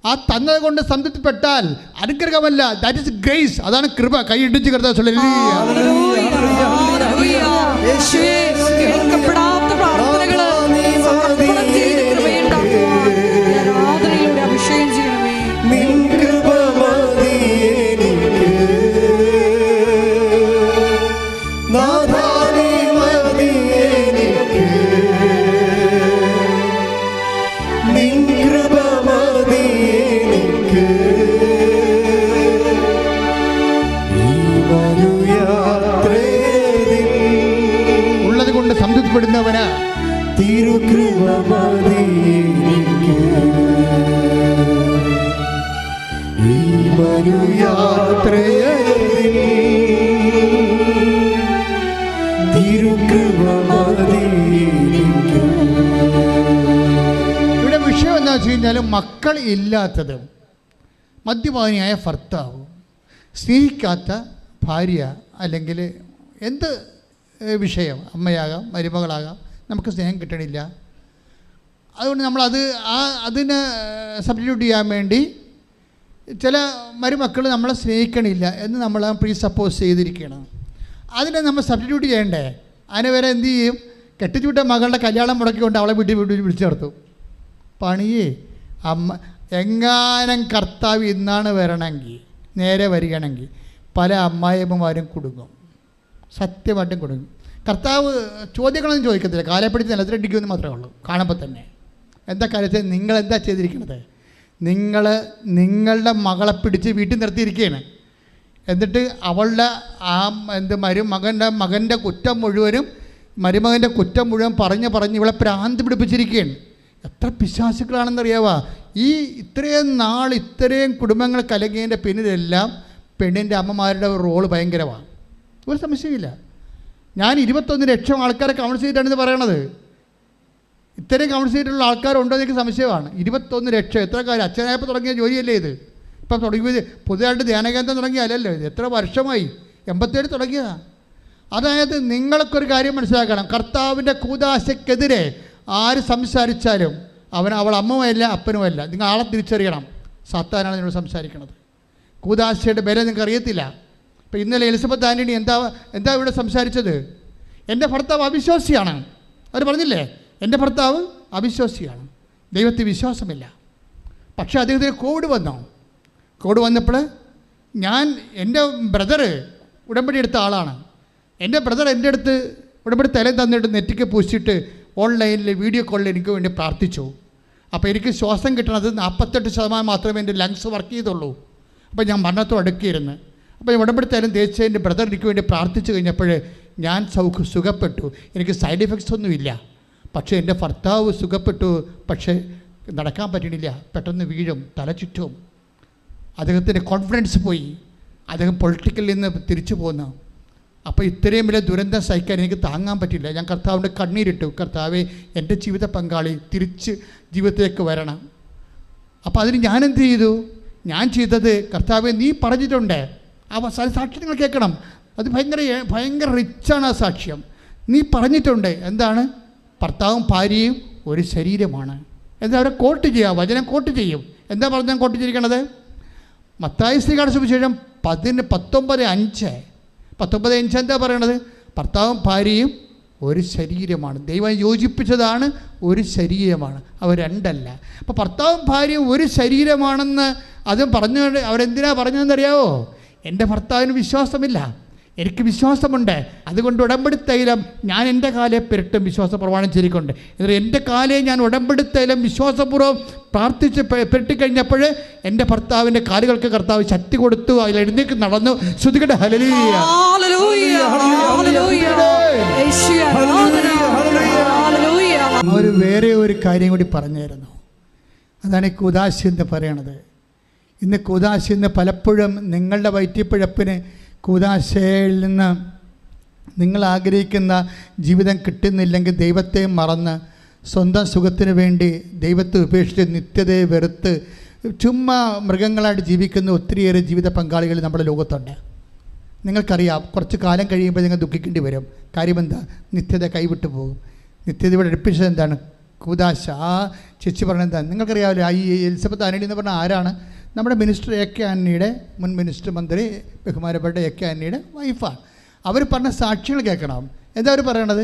A: ആ തന്നത് കൊണ്ട് സംതൃപ്തിപ്പെട്ടാൽ അനുഗ്രഹമല്ല, ദാറ്റ് ഇസ് ഗ്രേസ്, അതാണ് കൃപ. കൈയിടിച്ച് കർത്താവ്
B: കേൾക്കപ്പെടാത്ത പ്രാർത്ഥനകള് സമർപ്പണം ചെയ്ത് കൃപയുണ്ടാക്കുവാൻ ആരാധനയിലൂടെ അഭിഷേകം ചെയ്യണമേ.
C: നിൻ കൃപ മതി എനിക്ക്, നാഥാ നീ മതി എനിക്ക്, നിൻ കൃപ മതി എനിക്ക്. ഈ മനുയാത്രയിൽ
A: ഉള്ളത് കൊണ്ട് സംതൃപ്തിപ്പെടുന്നവനാ
C: തിരുകൃപ മതി എനിക്ക്. ഈ മനുയാത്രയിൽ തിരുകൃപ മതി എനിക്ക്.
A: ഇവിടെ വിഷയം എന്താ വെച്ച് കഴിഞ്ഞാൽ, മക്കൾ ഇല്ലാത്തത്, മദ്യപാനിയായ ഭർത്താവ്, സ്നേഹിക്കാത്ത ഭാര്യ, അല്ലെങ്കിൽ എന്ത് വിഷയം, അമ്മയാകാം, മരുമകളാകാം, നമുക്ക് സ്നേഹം കിട്ടണില്ല. അതുകൊണ്ട് അതിനെ സബ്സ്റ്റിറ്റ്യൂട്ട് ചെയ്യാൻ വേണ്ടി ചില മരുമക്കൾ നമ്മളെ സ്നേഹിക്കണില്ല എന്ന് നമ്മൾ പ്രീ സപ്പോസ് ചെയ്തിരിക്കണം. അതിനെ നമ്മൾ സബ്സ്റ്റിറ്റ്യൂട്ട് ചെയ്യണ്ടേ? അതിനെ വരെ എന്ത് ചെയ്യും? കെട്ടിച്ചുവിട്ട മകളുടെ കല്യാണം മുടക്കിക്കൊണ്ട് അവളെ വീട്ടിൽ വിളിച്ചു ചേർത്തു. പണിയേ അമ്മ എങ്ങാനും കർത്താവ് ഇന്നാണ് വരണമെങ്കിൽ, നേരെ വരികയാണെങ്കിൽ പല അമ്മായിയമ്മമാരും കുടുങ്ങും, സത്യമായിട്ടും കുടുങ്ങും. കർത്താവ് ചോദ്യങ്ങളൊന്നും ചോദിക്കത്തില്ല, കാലെ പിടിച്ച് നിലത്തിലടിക്കുമെന്ന് മാത്രമേ ഉള്ളൂ. കാണുമ്പോൾ തന്നെ എന്താ കാര്യത്തിൽ നിങ്ങളെന്താ ചെയ്തിരിക്കുന്നത്? നിങ്ങളുടെ മകളെ പിടിച്ച് വീട്ടിൽ നിർത്തിയിരിക്കുകയാണ്. എന്നിട്ട് അവളുടെ ആ മകൻ്റെ കുറ്റം മുഴുവനും, മരുമകൻ്റെ കുറ്റം മുഴുവൻ പറഞ്ഞ് ഇവളെ ഭ്രാന്ത് പിടിപ്പിച്ചിരിക്കുകയാണ്. എത്ര പിശാചുക്കളാണെന്നറിയാവാ. ഇത്രയും നാൾ ഇത്രയും കുടുംബങ്ങൾ കലങ്ങിയതിൻ്റെ പിന്നിലെല്ലാം പെണ്ണിൻ്റെ അമ്മമാരുടെ റോള് ഭയങ്കരമാണ്. ഒരു സംശയമില്ല. ഞാൻ 21 ലക്ഷം ആൾക്കാരെ കൗൺസിൽ ചെയ്തിട്ടാണെന്ന് പറയണത്. ഇത്രയും കൗൺസിൽ ചെയ്തിട്ടുള്ള ആൾക്കാരുണ്ടോ എന്ന് എനിക്ക് സംശയമാണ്. 21 ലക്ഷം. എത്ര കാര്യം? അച്ഛനായപ്പോൾ തുടങ്ങിയ ജോലിയല്ലേ ഇത്? ഇപ്പം തുടങ്ങിയത് പുതിയതായിട്ട് ധ്യാനകേന്ദ്രം തുടങ്ങിയല്ലോ ഇത്. എത്ര വർഷമായി? 87 തുടങ്ങിയതാണ്. അതായത് നിങ്ങൾക്കൊരു കാര്യം മനസ്സിലാക്കണം, കർത്താവിൻ്റെ കൂദാശയ്ക്കെതിരെ ആര് സംസാരിച്ചാലും അവൾ അമ്മയുമല്ല അപ്പനുമല്ല. നിങ്ങൾ ആളെ തിരിച്ചറിയണം. സാത്താനാണ് നിങ്ങൾ സംസാരിക്കുന്നത്. കൂദാശയുടെ വില നിങ്ങൾക്ക് അറിയത്തില്ല. ഇപ്പം ഇന്നലെ എലിസബത്ത് ആൻ്റണി എന്താ ഇവിടെ സംസാരിച്ചത്? എൻ്റെ ഭർത്താവ് അവിശ്വാസിയാണ്. അവർ പറഞ്ഞില്ലേ, എൻ്റെ ഭർത്താവ് അവിശ്വാസിയാണ്, ദൈവത്തിൽ വിശ്വാസമില്ല. പക്ഷേ അദ്ദേഹത്തിന് കോവിഡ് വന്നപ്പോൾ എൻ്റെ ബ്രദർ ഉടമ്പടി എടുത്ത ആളാണ്. എൻ്റെ ബ്രദർ എൻ്റെ അടുത്ത് ഉടമ്പടി തലയിൽ തന്നിട്ട് നെറ്റിക്ക് പൂശിയിട്ട് ഓൺലൈനിൽ വീഡിയോ കോളിൽ എനിക്ക് വേണ്ടി പ്രാർത്ഥിച്ചു. അപ്പോൾ എനിക്ക് ശ്വാസം കിട്ടണത് 48% മാത്രമേ എൻ്റെ ലങ്സ് വർക്ക് ചെയ്തുള്ളൂ. അപ്പോൾ ഞാൻ മരണത്തോട് അടുക്കിയിരുന്നു. അപ്പോൾ ഉടമ്പടി തലം തേച്ച് എൻ്റെ ബ്രദർ എനിക്ക് വേണ്ടി പ്രാർത്ഥിച്ചു കഴിഞ്ഞപ്പോൾ ഞാൻ സുഖപ്പെട്ടു. എനിക്ക് സൈഡ് എഫക്ട്സ് ഒന്നുമില്ല. പക്ഷേ എൻ്റെ ഭർത്താവ് സുഖപ്പെട്ടു, പക്ഷേ നടക്കാൻ പറ്റണില്ല, പെട്ടെന്ന് വീഴും, തല ചുറ്റും. അദ്ദേഹത്തിൻ്റെ കോൺഫിഡൻസ് പോയി, അദ്ദേഹം പൊളിറ്റിക്കലിൽ നിന്ന് തിരിച്ചു പോന്നു. അപ്പോൾ ഇത്രയും വലിയ ദുരന്തം സഹിക്കാൻ എനിക്ക് താങ്ങാൻ പറ്റില്ല. ഞാൻ കർത്താവിൻ്റെ കണ്ണീരിട്ടു, കർത്താവെ എൻ്റെ ജീവിത പങ്കാളി തിരിച്ച് ജീവിതത്തിലേക്ക് വരണം. അപ്പോൾ അതിന് ഞാനെന്ത് ചെയ്തു? ഞാൻ ചെയ്തത്, കർത്താവെ നീ പറഞ്ഞിട്ടുണ്ട്, ആ സാക്ഷ്യം നിങ്ങൾ കേൾക്കണം, അത് ഭയങ്കര റിച്ചാണ് ആ സാക്ഷ്യം. നീ പറഞ്ഞിട്ടുണ്ട്, എന്താണ്? ഭർത്താവും ഭാര്യയും ഒരു ശരീരമാണ്. എന്താ അവരെ കോട്ട് ചെയ്യുക, വചനം കോട്ട് ചെയ്യും. എന്താ പറഞ്ഞാൽ കോട്ട് ചെയ്തിരിക്കണത്? മത്തായി ശ്രീകാട് സുവിശേഷം 19:5 എന്താ പറയണത്? ഭർത്താവും ഭാര്യയും ഒരു ശരീരമാണ്, ദൈവം യോജിപ്പിച്ചതാണ്, ഒരു ശരീരമാണ്, അവർ രണ്ടല്ല. അപ്പോൾ ഭർത്താവും ഭാര്യയും ഒരു ശരീരമാണെന്ന് അതും പറഞ്ഞുകൊണ്ട് അവരെന്തിനാ പറഞ്ഞതെന്നറിയാവോ? എൻ്റെ ഭർത്താവിന് വിശ്വാസമില്ല, എനിക്ക് വിശ്വാസമുണ്ട്, അതുകൊണ്ട് ഉടമ്പടി തൈലം ഞാൻ എൻ്റെ കാലെ പെരട്ടും വിശ്വാസ പ്രമാണം ചൊല്ലിക്കൊണ്ട്. എന്നിട്ട് എൻ്റെ കാലെ ഞാൻ ഉടമ്പടി തൈലം വിശ്വാസപൂർവ്വം പ്രാർത്ഥിച്ച് പെരട്ടിക്കഴിഞ്ഞപ്പോൾ എൻ്റെ ഭർത്താവിൻ്റെ കാലുകൾക്ക് കർത്താവ് ശക്തി കൊടുത്തു, അതിൽ എഴുന്നേക്ക് നടന്നു. ശ്രുതികട്ടെ ഹല്ലേലൂയ. അവർ വേറെ ഒരു കാര്യം കൂടി പറഞ്ഞായിരുന്നു. അതാണ് ഈ കൂദാശി എന്ന് പറയണത്. ഇന്ന് കൂദാശി എന്ന് പലപ്പോഴും നിങ്ങളുടെ വയറ്റിപ്പിഴപ്പിന് കൂദാശയിൽ നിന്ന് നിങ്ങൾ ആഗ്രഹിക്കുന്ന ജീവിതം കിട്ടുന്നില്ലെങ്കിൽ ദൈവത്തെ മറന്ന് സ്വന്തം സുഖത്തിന് വേണ്ടി ദൈവത്തെ ഉപേക്ഷിച്ച് നിത്യതയെ വെറുത്ത് ചുമ്മാ മൃഗങ്ങളായിട്ട് ജീവിക്കുന്ന ഒത്തിരിയേറെ ജീവിത പങ്കാളികൾ നമ്മുടെ ലോകത്തുണ്ട്. നിങ്ങൾക്കറിയാം, കുറച്ച് കാലം കഴിയുമ്പോൾ നിങ്ങൾ ദുഃഖിക്കേണ്ടി വരും. കാര്യം എന്താ? നിത്യത കൈവിട്ടു പോകും. നിത്യതയോട് അടുപ്പിച്ചത് എന്താണ്? കൂദാശ. ആ ചേച്ചി പറഞ്ഞത് എന്താ നിങ്ങൾക്കറിയാമല്ലോ. ഈ എലിസബത്ത് ആന്റണി എന്ന് പറഞ്ഞാൽ ആരാണ്? നമ്മുടെ മിനിസ്റ്റർ എ കെ ആന്റണിയുടെ മുൻ മിനിസ്റ്റർ മന്ത്രി ബഹുമാനപ്പെട്ട എ കെ ആന്റണിയുടെ വൈഫാണ്. അവർ പറഞ്ഞ സാക്ഷികൾ കേൾക്കണം. എന്താ അവർ പറയണത്?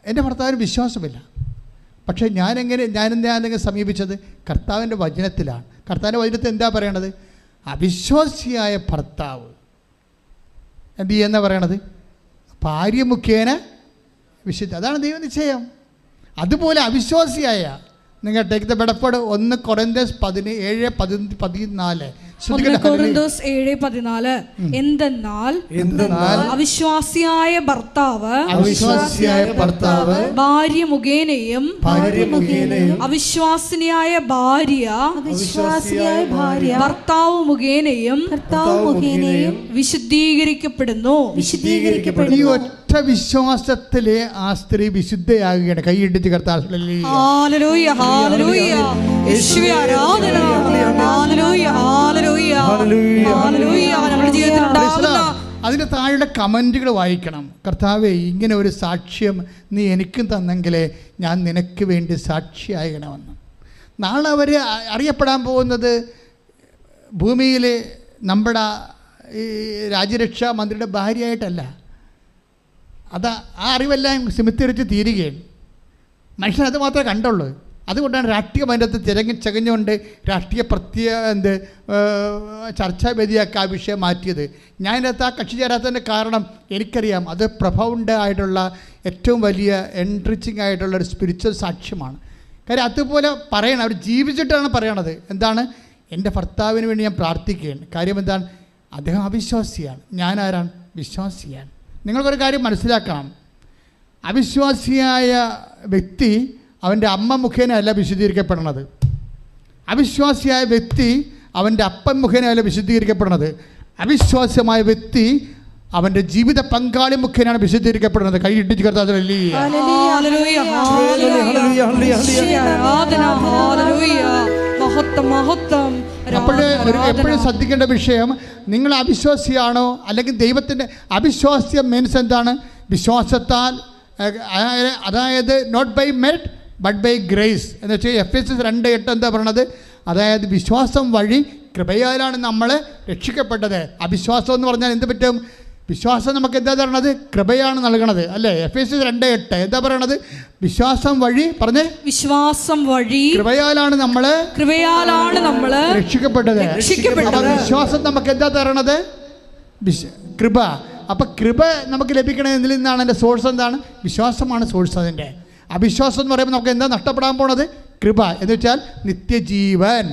A: എൻ്റെ ഭർത്താവിന് വിശ്വാസമില്ല, പക്ഷേ ഞാനെന്താ സമീപിച്ചത്? കർത്താവിൻ്റെ വചനത്തിലാണ്. കർത്താവിൻ്റെ വചനത്തിൽ എന്താ പറയണത്? അവിശ്വാസിയായ ഭർത്താവ് എന്ത് ചെയ്യുന്ന പറയണത്? ഭാര്യ മുഖേന വിശുദ്ധ. അതാണ് ദൈവനിശ്ചയം. അതുപോലെ അവിശ്വാസിയായ നിങ്ങൾ ടേക്ക് ദ ബെഡഫോർഡ് 1 കൊറിന്തോസ് 17:14.
B: കൊറിന്തോസ് 7:14. എന്തെന്നാൽ അവിശ്വാസിയായ ഭർത്താവ് ഭാര്യ മുഖേനയും അവിശ്വാസിനിയായ ഭാര്യ ഭർത്താവ് മുഖേനയും വിശുദ്ധീകരിക്കപ്പെടുന്നു.
A: ഈ ഒറ്റ വിശ്വാസത്തിലെ ആ സ്ത്രീ വിശുദ്ധയാകുകയാണ്. കൈയിടിച്ച് കർത്താവ് അതിൻ്റെ താഴെ കമൻറ്റുകൾ വായിക്കണം. കർത്താവേ, ഇങ്ങനെ ഒരു സാക്ഷ്യം നീ എനിക്കും തന്നെങ്കിലേ ഞാൻ നിനക്ക് വേണ്ടി സാക്ഷിയാകണമെന്ന്. നാളെ അവർ അറിയപ്പെടാൻ പോകുന്നത് ഭൂമിയിൽ നമ്മുടെ ഈ രാജ്യരക്ഷാ മന്ത്രിയുടെ ഭാര്യയായിട്ടല്ല. ആ അറിവെല്ലാം സിമിത്തിരിച്ച് തീരുകയാണ്. മനുഷ്യൻ അത് മാത്രമേ കണ്ടുള്ളൂ. അതുകൊണ്ടാണ് രാഷ്ട്രീയം അതിൻ്റെ അകത്ത് ചകഞ്ഞുകൊണ്ട് രാഷ്ട്രീയ ചർച്ചാവേദിയാക്കി ആ വിഷയം മാറ്റിയത്. ഞാനതിനകത്ത് ആ കക്ഷി ചേരാത്തതിൻ്റെ കാരണം എനിക്കറിയാം, അത് പ്രൊഫൗണ്ട് ആയിട്ടുള്ള ഏറ്റവും വലിയ എൻറിച്ചിങ് ആയിട്ടുള്ള ഒരു സ്പിരിച്വൽ സാക്ഷ്യമാണ്. കാര്യം അതുപോലെ പറയണം, അവർ ജീവിച്ചിട്ടാണ് പറയണത്. എന്താണ്? എൻ്റെ ഭർത്താവിന് വേണ്ടി ഞാൻ പ്രാർത്ഥിക്കുകയാണ്. കാര്യം എന്താണ്? അദ്ദേഹം അവിശ്വാസിയാണ്, ഞാൻ ആരാണ്? വിശ്വാസിയാണ്. നിങ്ങൾക്കൊരു കാര്യം മനസ്സിലാക്കണം. അവിശ്വാസിയായ വ്യക്തി അവൻ്റെ അമ്മ മുഖേനയല്ല വിശുദ്ധീകരിക്കപ്പെടുന്നത്. അവിശ്വാസിയായ വ്യക്തി അവൻ്റെ അപ്പൻ മുഖേനയല്ല വിശുദ്ധീകരിക്കപ്പെടുന്നത്. അവിശ്വാസമായ വ്യക്തി അവൻ്റെ ജീവിത പങ്കാളി മുഖേനയാണ് വിശുദ്ധീകരിക്കപ്പെടുന്നത്. കൈയിട്ടിച്ച് കർത്താവ് എപ്പോഴും ശ്രദ്ധിക്കേണ്ട വിഷയം, നിങ്ങൾ അവിശ്വാസിയാണോ അല്ലെങ്കിൽ ദൈവത്തിൻ്റെ അവിശ്വാസ്യം മീൻസ് എന്താണ്? വിശ്വാസത്താൽ, അതായത് not by merit but by grace എന്ന് വെച്ചാൽ Ephesians 2:8 എന്താ പറയണത്? അതായത് വിശ്വാസം വഴി കൃപയാലാണ് നമ്മൾ രക്ഷിക്കപ്പെട്ടത്. അവിശ്വാസം എന്ന് പറഞ്ഞാൽ എന്ത് പറ്റും? വിശ്വാസം നമുക്ക് എന്താ തരണത്? കൃപയാണ് നൽകണത്, അല്ലേ? Ephesians 2:8 എന്താ പറയണത്? വിശ്വാസം വഴി പറഞ്ഞേ, വിശ്വാസം വഴി കൃപയാലാണ് നമ്മൾ രക്ഷിക്കപ്പെട്ടത്. വിശ്വാസം നമുക്ക് എന്താ തരണത്? കൃപ. അപ്പം കൃപ നമുക്ക് ലഭിക്കണത് എന്തിൽ നിന്നാണ്? എൻ്റെ സോഴ്സ് എന്താണ്? വിശ്വാസമാണ് സോഴ്സ്. അതിൻ്റെ അവിശ്വാസം എന്ന് പറയുമ്പോൾ നമുക്ക് എന്താ നഷ്ടപ്പെടാൻ പോണത്? കൃപ എന്ന് വെച്ചാൽ നിത്യജീവൻ.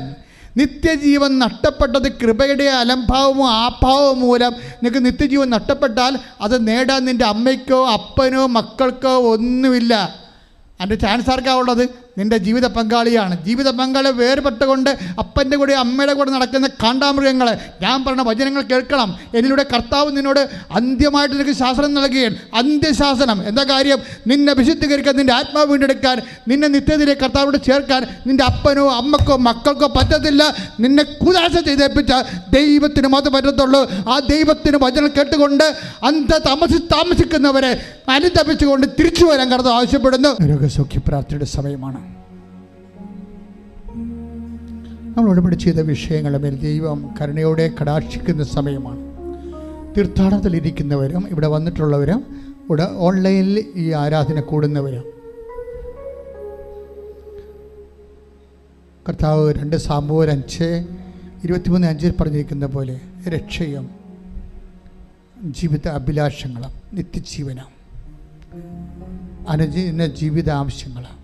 A: നിത്യജീവൻ നഷ്ടപ്പെട്ടത് കൃപയുടെ അലംഭാവമോ ആഭാവമോ മൂലം നിങ്ങൾക്ക് നിത്യജീവൻ നഷ്ടപ്പെട്ടാൽ അത് നേടാൻ നിൻ്റെ അമ്മയ്ക്കോ അപ്പനോ മക്കൾക്കോ ഒന്നുമില്ല. അതിൻ്റെ ചാൻസ് ആർക്കാ ഉള്ളത്? നിൻ്റെ ജീവിത പങ്കാളിയാണ്. ജീവിത പങ്കാളി വേർപെട്ടുകൊണ്ട് അപ്പൻ്റെ കൂടെ അമ്മയുടെ കൂടെ നടക്കുന്ന കാണ്ടാമൃഗങ്ങൾ, ഞാൻ പറഞ്ഞ വചനങ്ങൾ കേൾക്കണം. എന്നിലൂടെ കർത്താവ് നിന്നോട് അന്ത്യമായിട്ട് നിനക്ക് ശാസനം നൽകുകയാണ്. അന്ത്യശാസനം എന്താ കാര്യം? നിന്നെ വിശുദ്ധീകരിക്കാൻ, നിൻ്റെ ആത്മാവ് വീണ്ടെടുക്കാൻ, നിന്നെ നിത്യത്തിലെ കർത്താവോട് ചേർക്കാൻ നിൻ്റെ അപ്പനോ അമ്മക്കോ മക്കൾക്കോ പറ്റത്തില്ല. നിന്നെ കൂദാശ ചെയ്തേൽപ്പിച്ച ദൈവത്തിന് മാത്രം പറ്റത്തുള്ളൂ. ആ ദൈവത്തിന് വചനം കേട്ടുകൊണ്ട് താമസിക്കുന്നവരെ അനുതപിച്ചുകൊണ്ട് തിരിച്ചു വരാൻ കർത്താവ് ആവശ്യപ്പെടുന്നു. രോഗസൗഖ്യ പ്രാർത്ഥനയുടെ സമയമാണ്. നമ്മളോട് പഠിച്ച വിഷയങ്ങളും ദൈവം കരുണയോടെ കടാക്ഷിക്കുന്ന സമയമാണ്. തീർത്ഥാടനത്തിലിരിക്കുന്നവരും ഇവിടെ വന്നിട്ടുള്ളവരും ഇവിടെ ഓൺലൈനിൽ ഈ ആരാധന കൂടുന്നവരും കർത്താവ് 2 സാമുവേൽ 5:23-5 പറഞ്ഞിരിക്കുന്ന പോലെ രക്ഷയും ജീവിത അഭിലാഷങ്ങളും നിത്യജീവനും അനുദിന ജീവിത ആവശ്യങ്ങളും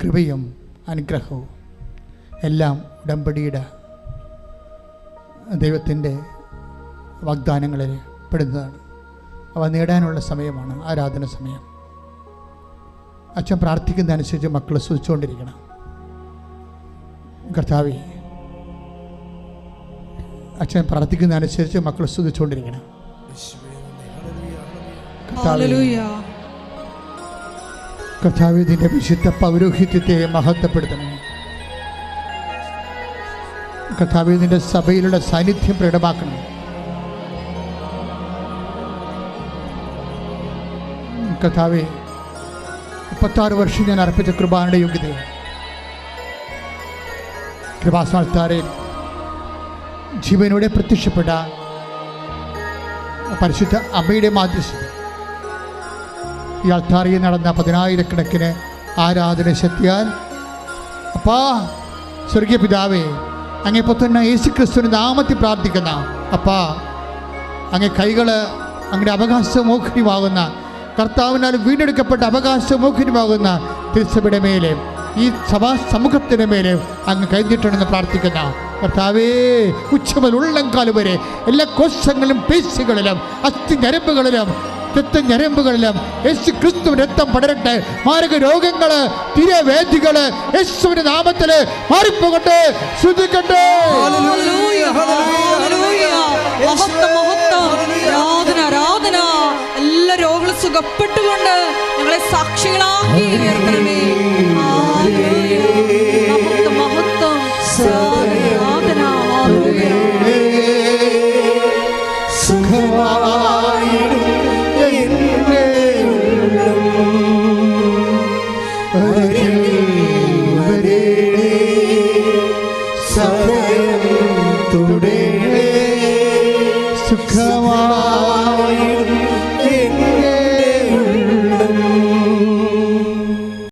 A: കൃപയും അനുഗ്രഹവും എല്ലാം ഉടമ്പടിയുടെ ദൈവത്തിൻ്റെ വാഗ്ദാനങ്ങളിൽ പെടുന്നതാണ്. അവ നേടാനുള്ള സമയമാണ് ആരാധന സമയം. അച്ഛൻ പ്രാർത്ഥിക്കുന്നതനുസരിച്ച് മക്കൾ സ്തുതിച്ചുകൊണ്ടിരിക്കണം. കർത്താവേ, അച്ഛൻ പ്രാർത്ഥിക്കുന്നതനുസരിച്ച് മക്കൾ സ്തുതിച്ചുകൊണ്ടിരിക്കണം. കർത്താവേ, ഇതിൻ്റെ വിശുദ്ധ പൗരോഹിത്യത്തെ മഹത്വപ്പെടുത്തണമേ. കർത്താവേ, നിന്റെ സഭയിലുള്ള സാന്നിധ്യം പ്രകടമാക്കണം. കർത്താവേ, 36 വർഷം ഞാൻ അർപ്പിച്ച കൃപാനയുടെ യോഗ്യത കൃപാസ്ഥാനത്താരയിൽ ജീവനോടെ പ്രത്യക്ഷപ്പെട്ട പരിശുദ്ധ അമ്മയുടെ മാധ്യസ്ഥത ഈ അൾത്താറിയിൽ നടന്ന 10,000-കണക്കിന് ആരാധന ശക്തിയാൽ അപ്പാ സ്വർഗീയ പിതാവേ, അങ്ങേ പുത്രൻ യേശുക്രിസ്തുവിന്റെ നാമത്തിൽ പ്രാർത്ഥിക്കുന്ന അപ്പാ, അങ്ങേ കൈകൾ അങ്ങയുടെ അവകാശമോഹിനിയാകുന്ന കർത്താവിനാൽ വീണ്ടെടുക്കപ്പെട്ട അവകാശമോഹിനിയാകുന്ന തിരുസഭയുടെ മേലെ ഈ സഭാ സമൂഹത്തിൻ്റെ മേലെ അങ്ങ് കൈനീട്ടണമെന്ന് പ്രാർത്ഥിക്കുന്ന കർത്താവേ, ഉച്ചമുതൽ ഉള്ളംകാല് വരെ എല്ലാ കോശങ്ങളിലും പേശികളിലും അസ്ഥി ഞരമ്പുകളിലും രക്തഞരമ്പുകളിലും യേശു ക്രിസ്തുവിന്റെ രക്തം പടരട്ടെ. മാരക രോഗങ്ങള് തിരവേദികള് യേശുവിന്റെ നാമത്തില് മാറിപ്പോകട്ടെ. ശ്രദ്ധിക്കട്ടെ.
B: ആരാധന എല്ലാ രോഗങ്ങളും സുഖപ്പെട്ടുകൊണ്ട് ഞങ്ങളെ സാക്ഷികളാക്കി ഉയർത്തണമേ. മഹത്വം ആരാധന
C: സുഖമായിടും